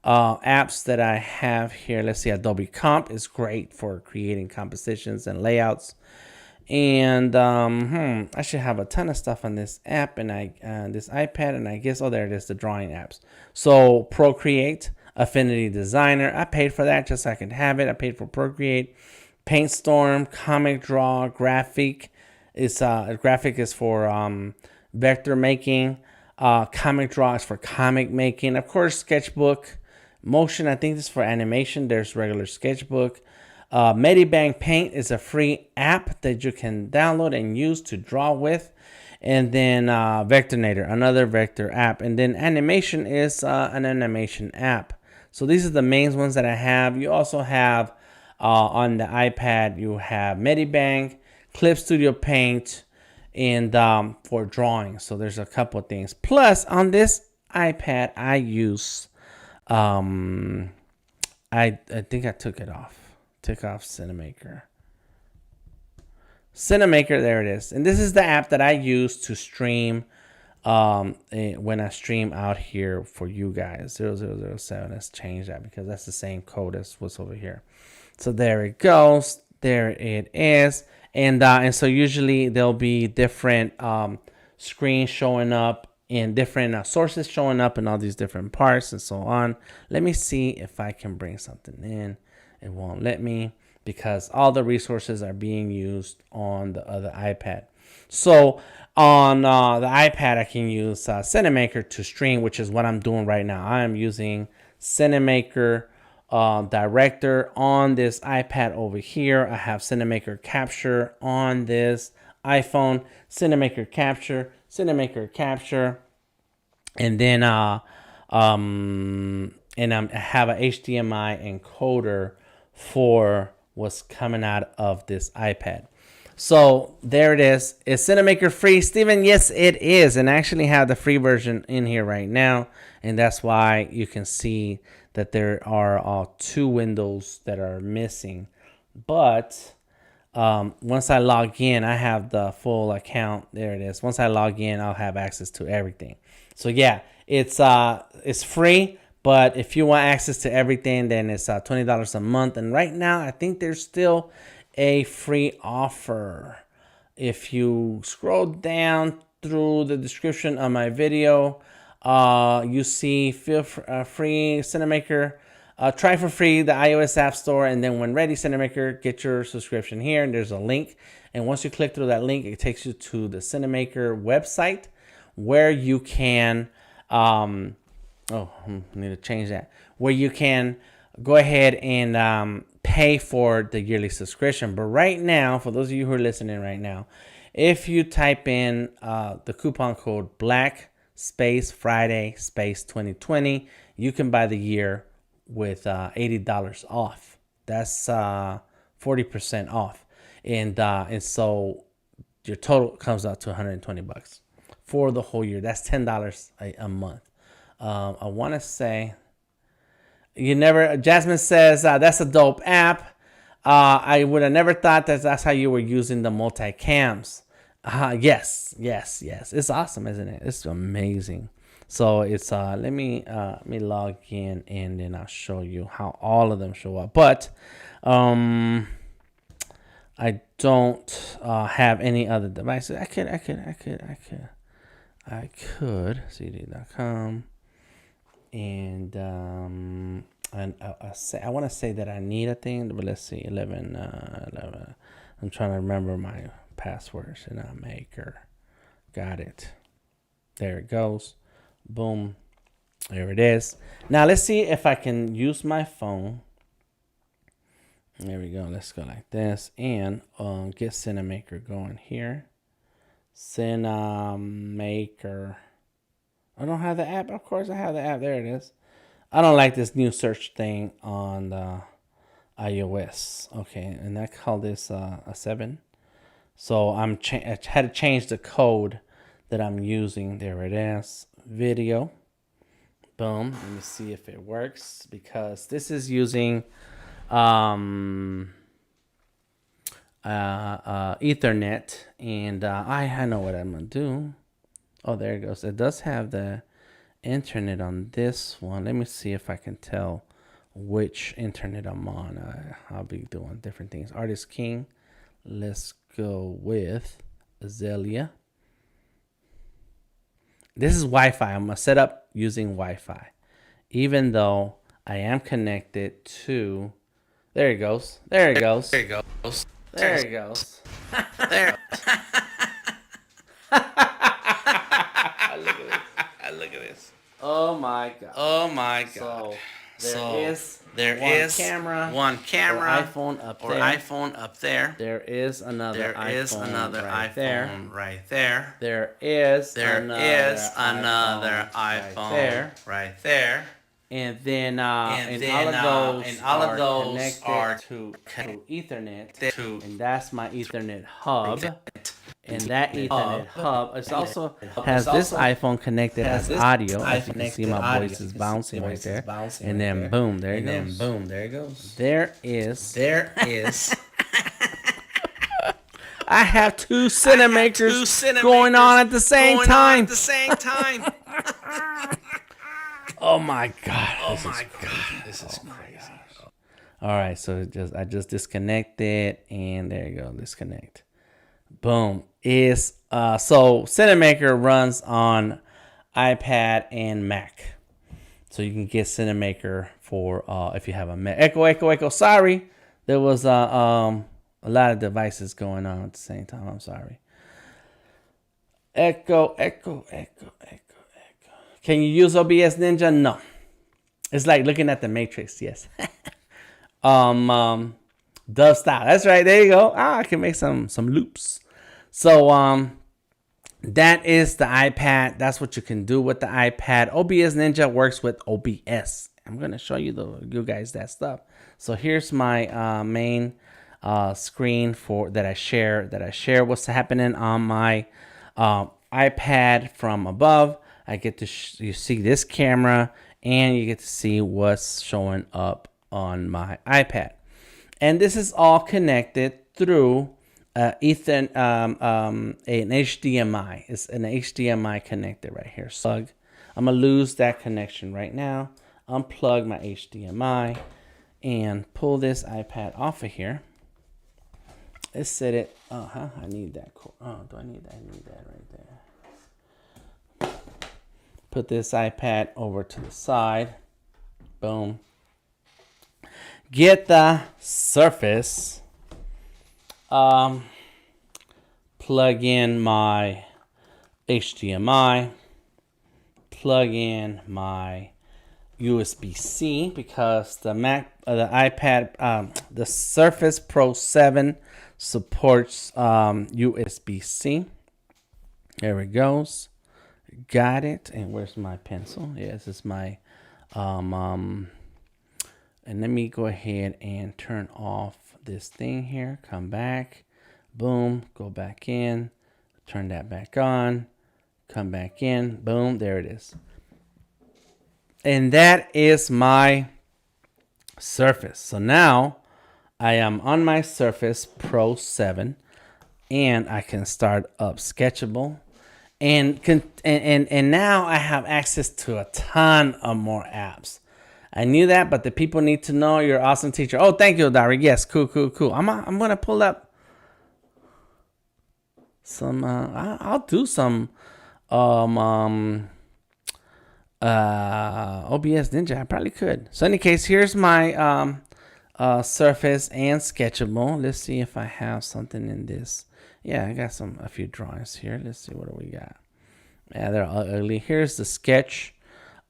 S1: apps that I have here. Let's see, Adobe Comp is great for creating compositions and layouts. And I should have a ton of stuff on this app and this iPad, and I guess, oh, there it is, the drawing apps. So Procreate, Affinity Designer, I paid for that just so I could have it. I paid for Procreate. PaintStorm, Comic Draw, Graphic is for vector making. Comic Draw is for comic making. Of course, Sketchbook. Motion, I think this is for animation. There's regular Sketchbook. Medibang Paint is a free app that you can download and use to draw with. And then Vectornator, another vector app. And then Animation is an animation app. So these are the main ones that I have. You also have on the iPad, you have Medibang, Clip Studio Paint, and for drawing. So there's a couple of things. Plus, on this iPad, I use, I think I took it off. Took off Cinemaker. There it is. And this is the app that I use to stream when I stream out here for you guys. 0007. Let's change that because that's the same code as what's over here. So there it goes. There it is. And so usually there'll be different screens showing up and different sources showing up in all these different parts and so on. Let me see if I can bring something in. It won't let me because all the resources are being used on the other iPad. So on the iPad, I can use Cinemaker to stream, which is what I'm doing right now. I am using Cinemaker Director on this iPad over here. I have Cinemaker Capture on this iPhone. Cinemaker Capture, and then I have a HDMI encoder for what's coming out of this iPad. So there it is. Is Cinemaker free, Steven? Yes, it is. And I actually have the free version in here right now. And that's why you can see that there are 2 windows that are missing. But once I log in, I have the full account. There it is. Once I log in, I'll have access to everything. So yeah, it's free. But if you want access to everything, then it's $20 a month. And right now, I think there's still a free offer. If you scroll down through the description of my video, you see free Cinemaker. Try for free the iOS App Store. And then when ready, Cinemaker, get your subscription here. And there's a link. And once you click through that link, it takes you to the Cinemaker website where you can... I need to change that. Where you can go ahead and pay for the yearly subscription. But right now, for those of you who are listening right now, if you type in the coupon code Black_Friday 2020, you can buy the year with $80 off. That's 40% off. And so your total comes out to $120 for the whole year. That's $10 a month. I want to say Jasmine says that's a dope app. I would have never thought that's how you were using the multi-cams. Yes. It's awesome, isn't it? It's amazing. So it's let me log in and then I'll show you how all of them show up. But I don't have any other devices. I could cd.com. And And I want to say that I need a thing, but let's see, 11, 11. I'm trying to remember my passwords in Maker. Got it. There it goes. Boom. There it is. Now let's see if I can use my phone. There we go. Let's go like this and get Cinemaker going here. Cinemaker. I don't have the app. Of course I have the app. There it is. I don't like this new search thing on the iOS. Okay, and I call this a 7. So I had to change the code that I'm using. There it is. Video. Boom. Let me see if it works, because this is using Ethernet, and I know what I'm gonna do. Oh, there it goes. It does have the internet on this one. Let me see if I can tell which internet I'm on. I'll be doing different things. Artist King. Let's go with Azalea. This is Wi-Fi. I'm gonna set up using Wi-Fi, even though I am connected to. There it goes. There it goes. There it goes. There it goes. There. Look at this. Oh my god. Oh my god. So there is one camera or iPhone up there. There is another iPhone right there. There is another iPhone right there. And then all of those are to Ethernet, and that's my Ethernet hub. And that Ethernet hub also has this iPhone connected as audio. As you can see, my voice is bouncing right there. And then boom, there it goes. Boom, there it goes. There is. I have two Cinemakers going on at the same time. Oh my god! This is crazy. All right, so I just disconnected, and there you go, disconnect. Boom. So Cinemaker runs on iPad and Mac, so you can get Cinemaker for if you have a Mac. Echo. Sorry, there was a lot of devices going on at the same time. I'm sorry. Echo. Can you use OBS Ninja? No. It's like looking at the Matrix. Yes. Dove style. That's right. There you go. I can make some loops. So that is the iPad. That's what you can do with the iPad. OBS Ninja works with OBS. I'm gonna show you guys that stuff. So here's my main screen that I share what's happening on my iPad from above. I get to you see this camera, and you get to see what's showing up on my iPad. And this is all connected through an HDMI. It's an HDMI connector right here. So I'm gonna lose that connection right now. Unplug my HDMI and pull this iPad off of here. Let's set it. I need that. Do I need that? I need that right there. Put this iPad over to the side. Boom. Get the Surface. Plug in my HDMI. Plug in my USB-C, because the iPad, the Surface Pro 7 supports USB-C. There it goes. Got it. And where's my pencil? Yes, it's my and let me go ahead and turn off this thing here. Come back. Boom. Go back in. Turn that back on. Come back in. Boom. There it is. And that is my Surface. So now I am on my Surface Pro 7, and I can start up Sketchable. And now I have access to a ton of more apps. I knew that, but the people need to know you're an awesome teacher. Oh, thank you, Dari. Yes, cool. I'm gonna pull up some. I'll do some OBS Ninja, I probably could. So in any case, here's my Surface and Sketchable. Let's see if I have something in this. Yeah, I got a few drawings here. Let's see, what do we got? Yeah, they're all ugly. Here's the sketch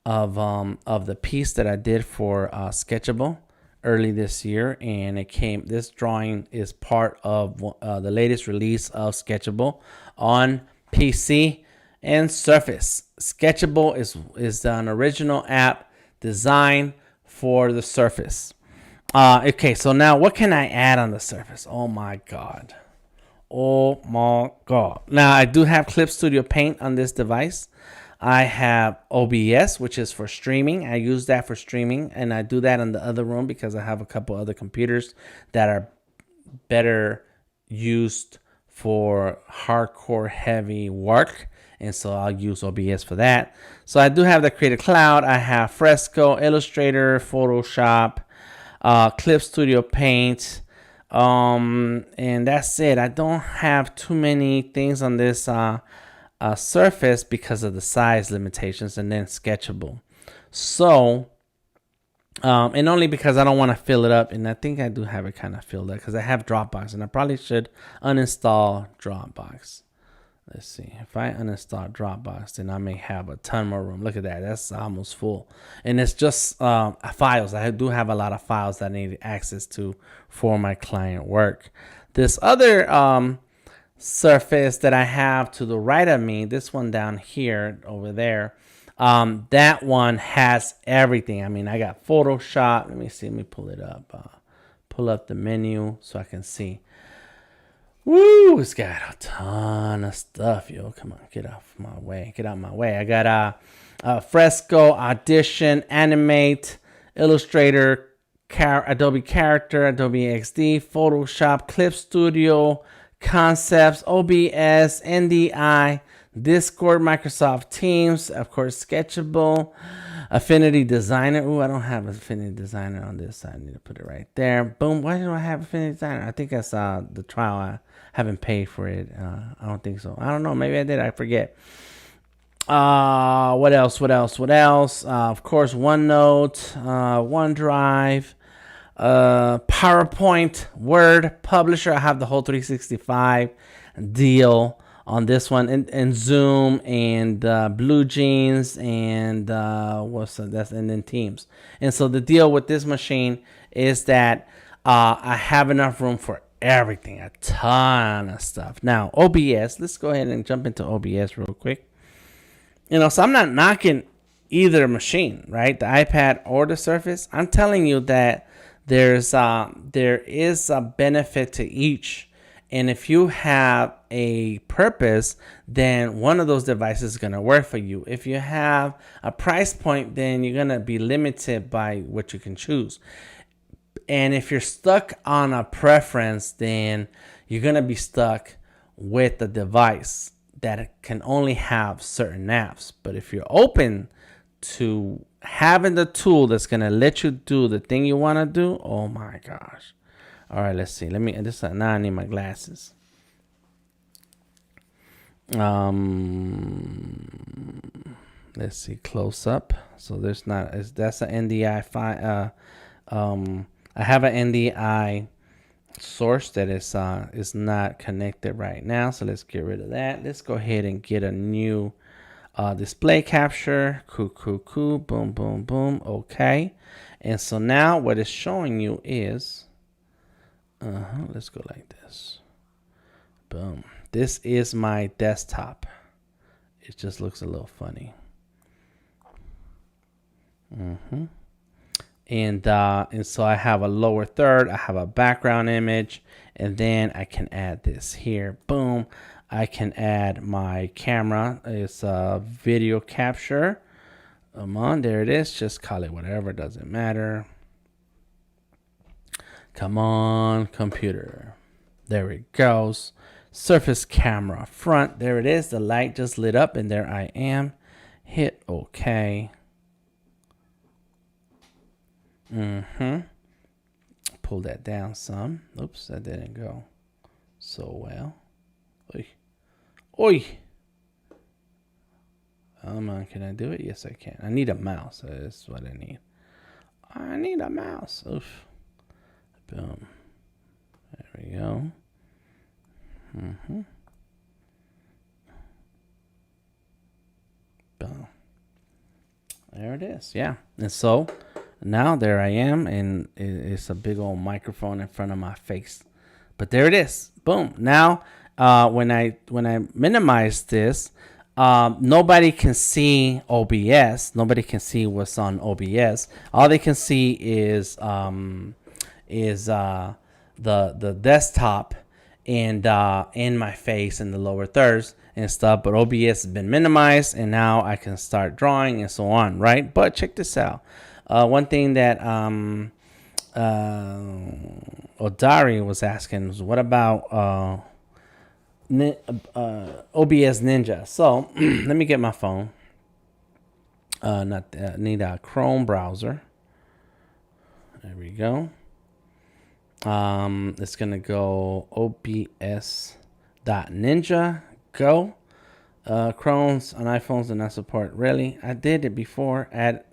S1: of the piece that I did for Sketchable early this year, and this drawing is part of the latest release of Sketchable on PC and Surface. Sketchable is an original app designed for the Surface. Okay, so now what can I add on the Surface? Oh my god. Oh my god. Now I do have Clip Studio Paint on this device. I have OBS, which is for streaming. I use that for streaming, and I do that in the other room because I have a couple other computers that are better used for hardcore heavy work, and so I'll use OBS for that. So I do have the Creative Cloud. I have Fresco, Illustrator, Photoshop, Clip Studio Paint, and that's it. I don't have too many things on this Surface because of the size limitations, and then Sketchable. So and only because I don't want to fill it up, and I think I do have it kind of filled up because I have Dropbox, and I probably should uninstall Dropbox. Let's see. If I uninstall Dropbox, then I may have a ton more room. Look at that. That's almost full. And it's just files. I do have a lot of files that I need access to for my client work. This other Surface that I have to the right of me, this one down here over there, that one has everything. I mean, I got Photoshop. Let me see. Let me pull it up. Pull up the menu so I can see. Woo! It's got a ton of stuff, yo. Come on, get off my way. Get out my way. I got Fresco, Audition, Animate, Illustrator, Adobe Character, Adobe XD, Photoshop, Clip Studio, Concepts, OBS, NDI, Discord, Microsoft Teams, of course, Sketchable, Affinity Designer. Ooh, I don't have Affinity Designer on this side. I need to put it right there. Boom. Why do I have Affinity Designer? I think that's the trial. I haven't paid for it. I don't think so. I don't know. Maybe I did. I forget. What else? Of course, OneNote, OneDrive, PowerPoint, Word, Publisher. I have the whole 365 deal on this one, and Zoom, and Blue Jeans, and and then Teams. And so the deal with this machine is that I have enough room for everything, a ton of stuff. Now OBS, let's go ahead and jump into OBS real quick. So I'm not knocking either machine, right? The iPad or the Surface. I'm telling you that there is a benefit to each. And if you have a purpose, then one of those devices is going to work for you. If you have a price point, then you're going to be limited by what you can choose. And if you're stuck on a preference, then you're going to be stuck with the device that can only have certain apps. But if you're open to having the tool that's going to let you do the thing you want to do, oh my gosh. All right, let's see. Now I need my glasses. Let's see, close up. So that's an NDI file. I have an NDI source that is not connected right now. So let's get rid of that. Let's go ahead and get a new display capture. Cool. Boom, boom, boom. Okay. And so now what it's showing you is, let's go like this. Boom. This is my desktop. It just looks a little funny. And so I have a lower third. I have a background image, and then I can add this here. Boom. I can add my camera. It's a video capture. There it is. Just call it whatever. Doesn't matter. Come on, computer. There it goes. Surface camera front. There it is. The light just lit up, and there I am. Hit OK. Pull that down some. Oops, that didn't go so well. Oi. Come on, can I do it? Yes, I can. I need a mouse. That's what I need. I need a mouse. Oof. Boom. There we go. Boom. There it is. Yeah. And so now there I am, and it's a big old microphone in front of my face. But there it is. Boom. Now, when I minimize this, nobody can see OBS. Nobody can see what's on OBS. All they can see is the desktop and in my face in the lower thirds and stuff. But OBS has been minimized, and now I can start drawing and so on, right? But check this out. One thing that Odari was asking was, what about OBS Ninja? So let me get my phone. Need a Chrome browser. There we go. It's gonna go obs.ninja. Go. Chromes on iPhones do not support. Really? I did it before. Add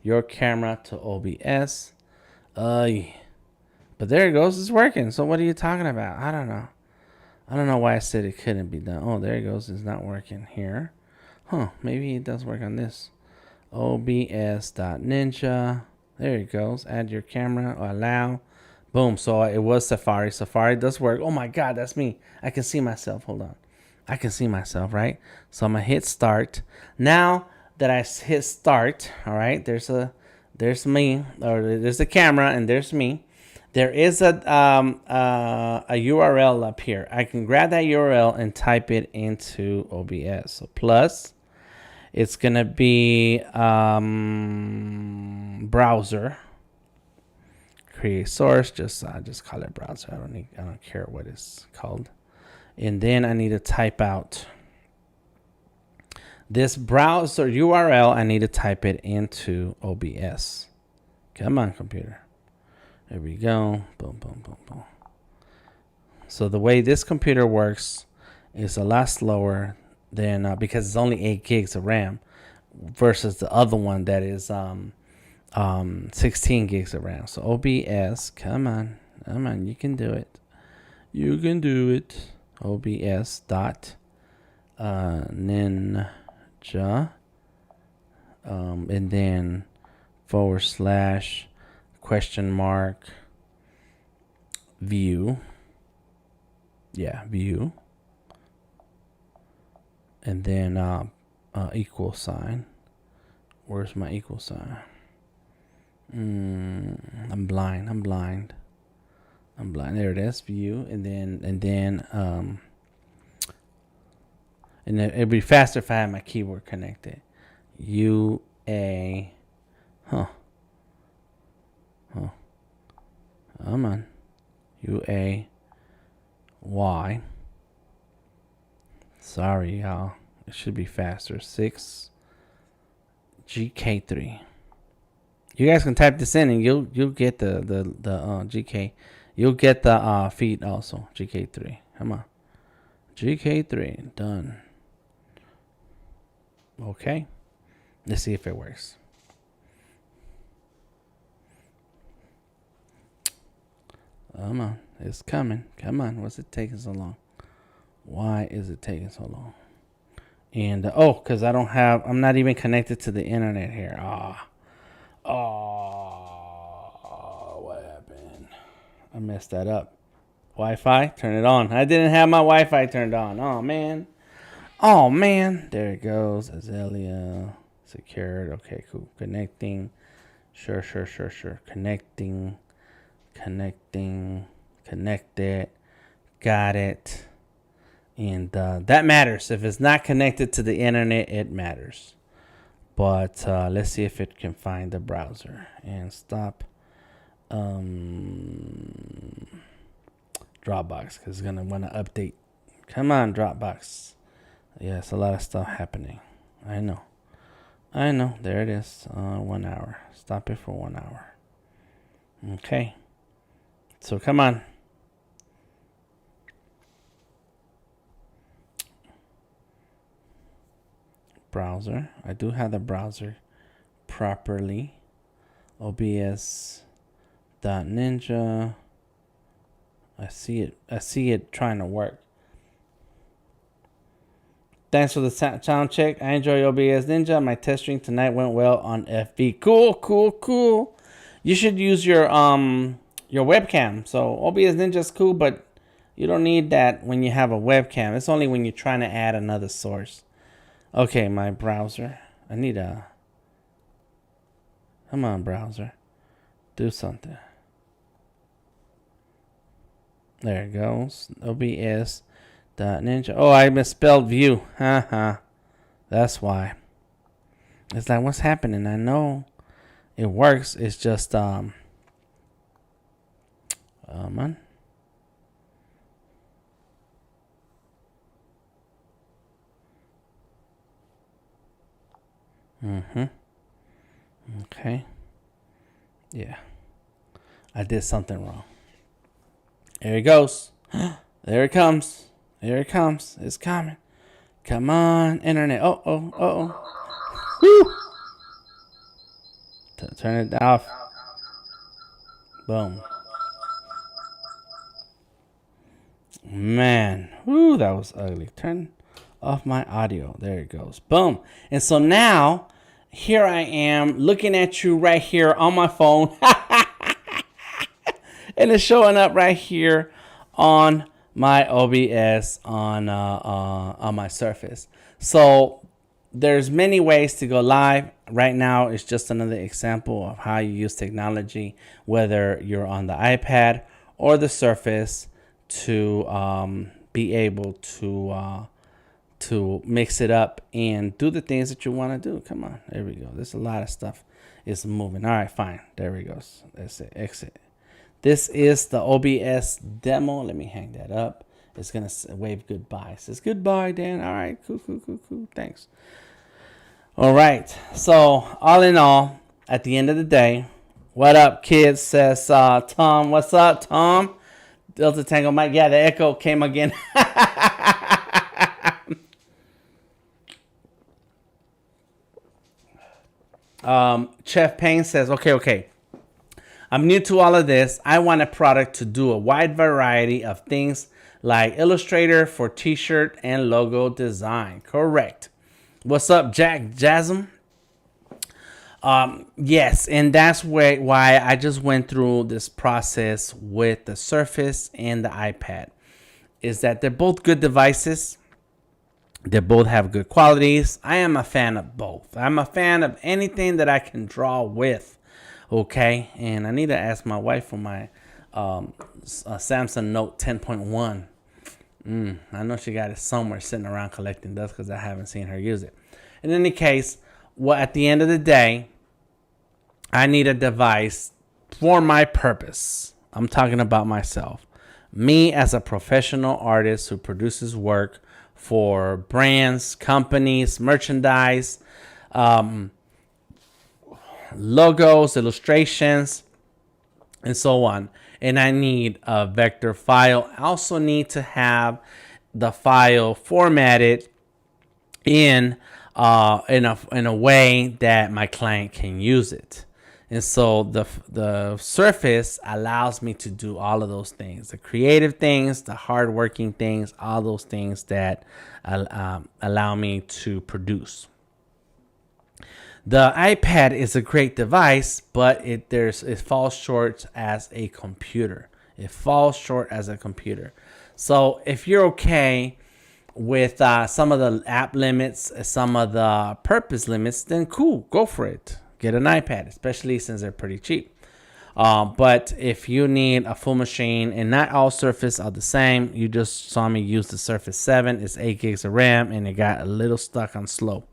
S1: your camera to OBS. But there it goes. It's working. So what are you talking about? I don't know. I don't know why I said it couldn't be done. Oh, there it goes. It's not working here. Huh. Maybe it does work on this. obs.ninja. There it goes. Add your camera or allow. Boom. So it was Safari. Safari does work. Oh my God, that's me. I can see myself. Hold on. I can see myself, right? So I'm gonna hit start. Now that I hit start, all right, there's me, or there's the camera, and there's me. There is a URL up here. I can grab that URL and type it into OBS. So plus, it's gonna be browser. Create source. Just call it browser. I don't care what it's called. And then I need to type out this browser URL. I need to type it into OBS. Come on, computer. There we go. Boom, boom, boom, boom. So the way this computer works is a lot slower than because it's only 8 gigs of RAM versus the other one that is 16 gigs of RAM. So OBS, come on, you can do it. You can do it. OBS dot ninja and then / question mark view. Yeah, view. And then equal sign. Where's my equal sign? I'm blind. There it is. View, and then it'd be faster if I had my keyboard connected. UA, come on. UAY. Sorry, y'all. It should be faster. 6 GK3. You guys can type this in and you'll get the GK. You'll get the feed also. GK3. Come on. GK3. Done. Okay. Let's see if it works. Come on. It's coming. Come on. What's it taking so long? Why is it taking so long? And because I'm not even connected to the internet here. What happened? I messed that up. Wi-Fi, turn it on. I didn't have my Wi-Fi turned on. Oh man. There it goes. Azalea secured. Okay, cool. Connecting. Sure. Connected. Got it. And that matters. If it's not connected to the internet, it matters. But let's see if it can find the browser. And stop Dropbox, because it's going to want to update. Come on, Dropbox. Yeah, it's a lot of stuff happening. I know. There it is. 1 hour. Stop it for 1 hour. Okay. So come on. browser. I do have the browser properly. OBS.Ninja. I see it trying to work. Thanks for the sound check. I enjoy OBS Ninja. My test string tonight went well on FB. Cool. You should use your webcam. So OBS Ninja is cool, but you don't need that when you have a webcam. It's only when you're trying to add another source. Okay, my browser. I need a... Come on, browser. Do something. There it goes. OBS.Ninja. Oh, I misspelled view. That's why. It's like, what's happening? I know it works. It's just, man. Okay. Yeah. I did something wrong. There it goes. There it comes. There it comes. It's coming. Come on, internet. Oh. Woo! Turn it off. Boom. Man. Woo, that was ugly. Turn off my audio. There it goes. Boom. And so now, here I am looking at you right here on my phone. And it's showing up right here on my OBS on my Surface. So there's many ways to go live. Right now, it's just another example of how you use technology, whether you're on the iPad or the Surface, to be able to mix it up and do the things that you want to do. Come on, there we go. There's a lot of stuff is moving. All right, fine. There we go. That's it. Exit. This is the OBS demo. Let me hang that up. It's going to wave goodbye. It says goodbye, Dan. All right, cool. Thanks. All right. So all in all, at the end of the day, what up, kids, says Tom. What's up, Tom? Delta Tango Mike. Yeah, the echo came again. Chef Payne says, okay. I'm new to all of this. I want a product to do a wide variety of things like Illustrator for t-shirt and logo design. Correct. What's up, Jack Jasm? Yes, and that's why I just went through this process with the Surface and the iPad. Is that they're both good devices. They both have good qualities. I am a fan of both. I'm a fan of anything that I can draw with. Okay, and I need to ask my wife for my Samsung Note 10.1. I know she got it somewhere sitting around collecting dust because I haven't seen her use it. In any case, well, at the end of the day, I need a device for my purpose. I'm talking about myself. Me as a professional artist who produces work for brands, companies, merchandise, logos, illustrations, and so on. And I need a vector file. I also need to have the file formatted in a way that my client can use it. And so the Surface allows me to do all of those things, the creative things, the hardworking things, all those things that allow me to produce. The iPad is a great device, but it falls short as a computer. It falls short as a computer. So if you're okay with some of the app limits, some of the purpose limits, then cool, go for it. Get an iPad, especially since they're pretty cheap. But if you need a full machine, and not all Surface are the same, you just saw me use the Surface 7. It's 8 gigs of RAM, and it got a little stuck on slow.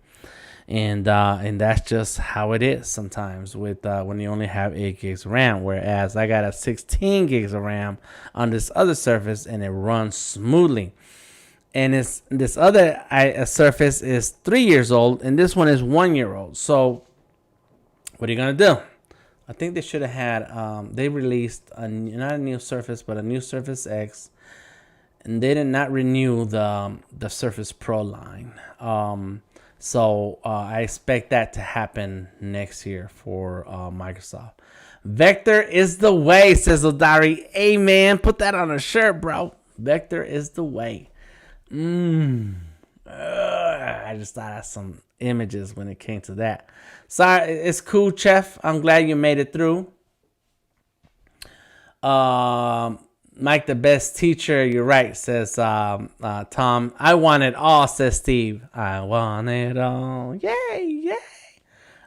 S1: And that's just how it is sometimes with when you only have 8 gigs of RAM. Whereas I got a 16 gigs of RAM on this other Surface, and it runs smoothly. And this other Surface is 3 years old, and this one is 1 year old. So what are you gonna do? I think they should have had. They released not a new Surface, but a new Surface X, and they did not renew the Surface Pro line. So I expect that to happen next year for Microsoft. Vector is the way, says Odari. Hey, man, put that on a shirt, bro. Vector is the way. I just thought of some images when it came to that. Sorry, it's cool, Chef. I'm glad you made it through. Mike, the best teacher. You're right, says Tom. I want it all, says Steve. I want it all. Yay, yay.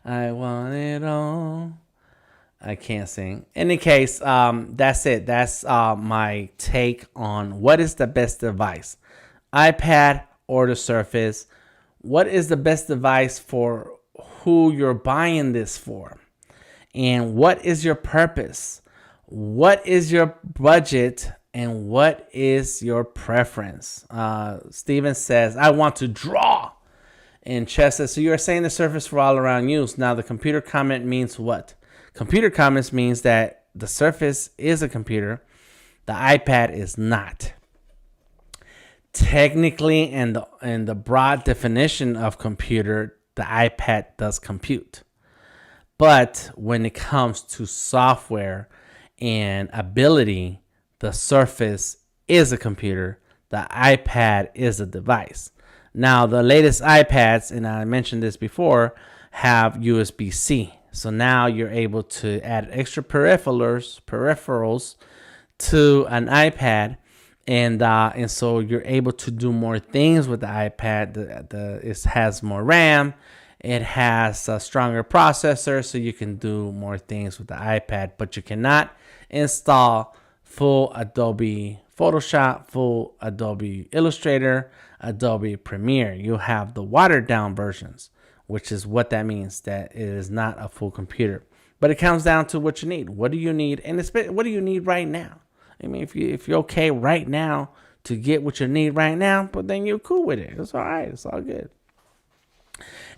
S1: I want it all. I can't sing. In any case, that's it. That's my take on what is the best device, iPad or the Surface. What is the best device for who you're buying this for? And what is your purpose? What is your budget? And what is your preference? Steven says, I want to draw. And Chess says, so you're saying the Surface for all around use. Now, the computer comment means what? Computer comments means that the Surface is a computer. The iPad is not. Technically, in the broad definition of computer, the iPad does compute. But when it comes to software and ability, the Surface is a computer. The iPad is a device. Now, the latest iPads, and I mentioned this before, have USB-C. So now you're able to add extra peripherals to an iPad, and so you're able to do more things with the iPad. It has more RAM. It has a stronger processor, so you can do more things with the iPad, but you cannot install full Adobe Photoshop, full Adobe Illustrator, Adobe Premiere. You have the watered down versions, which is what that means, that it is not a full computer. But it comes down to what you need. What do you need? And what do you need right now? I mean, if you're okay right now to get what you need right now, but then you're cool with it. It's all right. It's all good.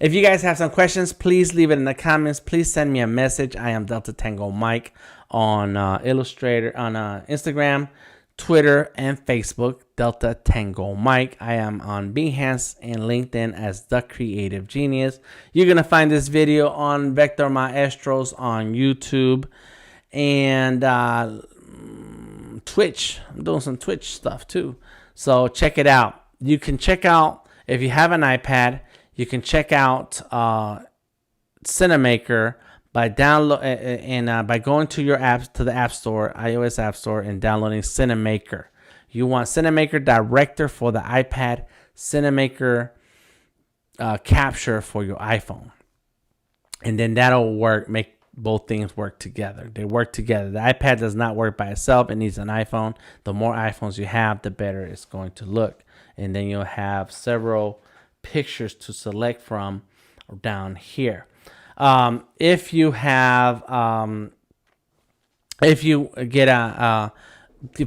S1: If you guys have some questions, please leave it in the comments. Please send me a message. I am Delta Tango Mike on Illustrator, on Instagram, Twitter, and Facebook. Delta Tango Mike. I am on Behance and LinkedIn as The Creative Genius. You're going to find this video on Vector Maestros on YouTube and Twitch. I'm doing some Twitch stuff too. So check it out. You can check out, if you have an iPad, you can check out Cinemaker by by going to your apps, to the App Store, iOS App Store, and downloading Cinemaker. You want Cinemaker Director for the iPad, Cinemaker Capture for your iPhone, and then that'll work. Make both things work together. They work together. The iPad does not work by itself. It needs an iPhone. The more iPhones you have, the better it's going to look, and then you'll have several pictures to select from down here. If you have if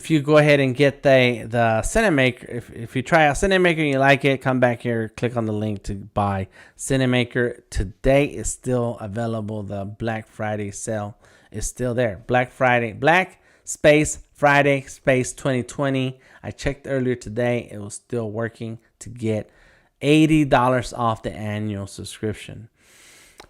S1: you go ahead and get the Cinemaker, if you try out Cinemaker and you like it, come back here, click on the link to buy Cinemaker. Today is still available. The Black Friday sale is still there. Black Friday 2020. I checked earlier today. It was still working to get $80 off the annual subscription.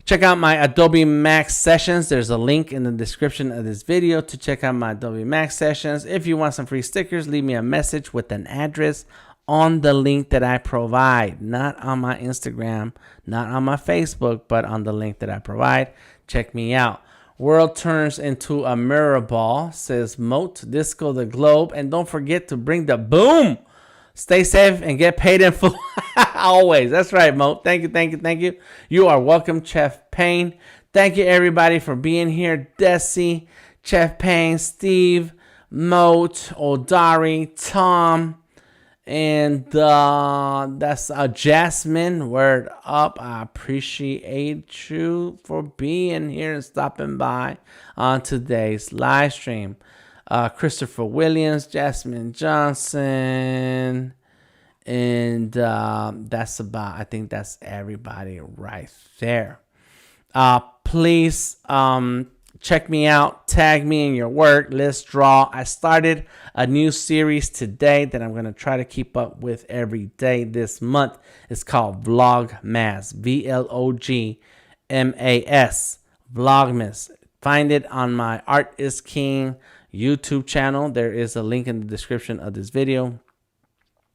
S1: Check out my Adobe Max sessions. There's a link in the description of this video to check out my Adobe Max sessions. If you want some free stickers, leave me a message with an address on the link that I provide. Not on my Instagram, not on my Facebook, but on the link that I provide. Check me out. World turns into a mirror ball, says Moat, Disco the Globe. And don't forget to bring the boom. Stay safe and get paid in full. Always. That's right, Mo. Thank you. You are welcome, Chef Payne. Thank you, everybody, for being here. Desi, Chef Payne, Steve, Moat, Odari, Tom, and that's Jasmine. Word up. I appreciate you for being here and stopping by on today's live stream. Christopher Williams, Jasmine Johnson, and I think that's everybody right there. Please Check me out. Tag me in your work. Let's draw. I started a new series today that I'm going to try to keep up with every day this month. It's called Vlogmas. Vlogmas. Vlogmas. Find it on my Art is King YouTube channel. There is a link in the description of this video.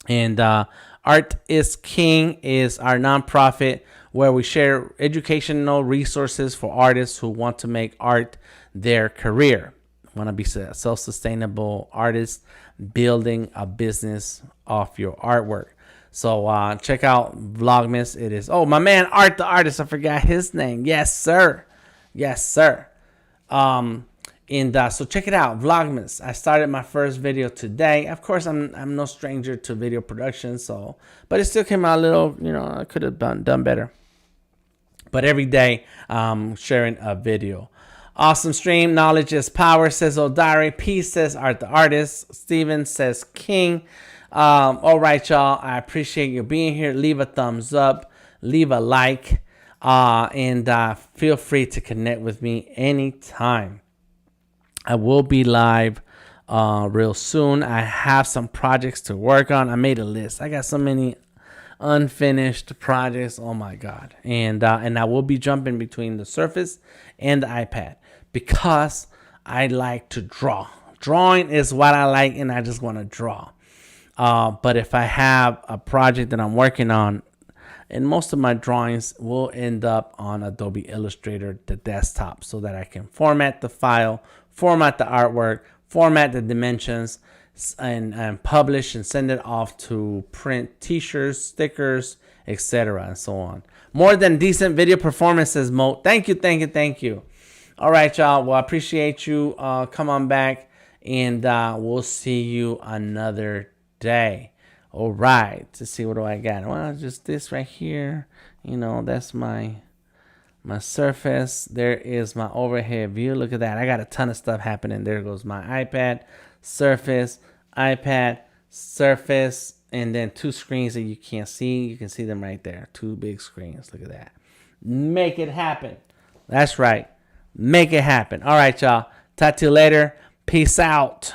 S1: And Art is King is our nonprofit where we share educational resources for artists who want to make art their career. Want to be a self-sustainable artist, building a business off your artwork. So check out Vlogmas. It is, oh, my man Art the Artist, I forgot his name. Yes, sir. Yes, sir. So check it out, Vlogmas. I started my first video today. Of course, I'm no stranger to video production, but it still came out a little, I could have done better. But every day, sharing a video. Awesome stream. Knowledge is power, says Odari. Peace, says Art the Artist. Steven says King. All right, y'all. I appreciate you being here. Leave a thumbs up. Leave a like. And feel free to connect with me anytime. I will be live real soon. I have some projects to work on. I made a list. I got so many unfinished projects. Oh my God. And I will be jumping between the Surface and the iPad because I like to draw. Drawing is what I like, and I just want to draw. But if I have a project that I'm working on, and most of my drawings will end up on Adobe Illustrator, the desktop, so that I can format the file, format the artwork, format the dimensions, and publish and send it off to print t-shirts, stickers, etc. and so on. More than decent video performances, Mo. Thank you, thank you, thank you. All right, y'all. Well, I appreciate you. Come on back, and we'll see you another day. All right. Let's see, what do I got? Well, just this right here. That's my surface. There is my overhead view. Look at that. I got a ton of stuff happening. There goes my iPad, Surface, iPad, Surface, and then two screens that you can't see. You can see them right there. Two big screens. Look at that. Make it happen. That's right. Make it happen. All right, y'all. Talk to you later. Peace out.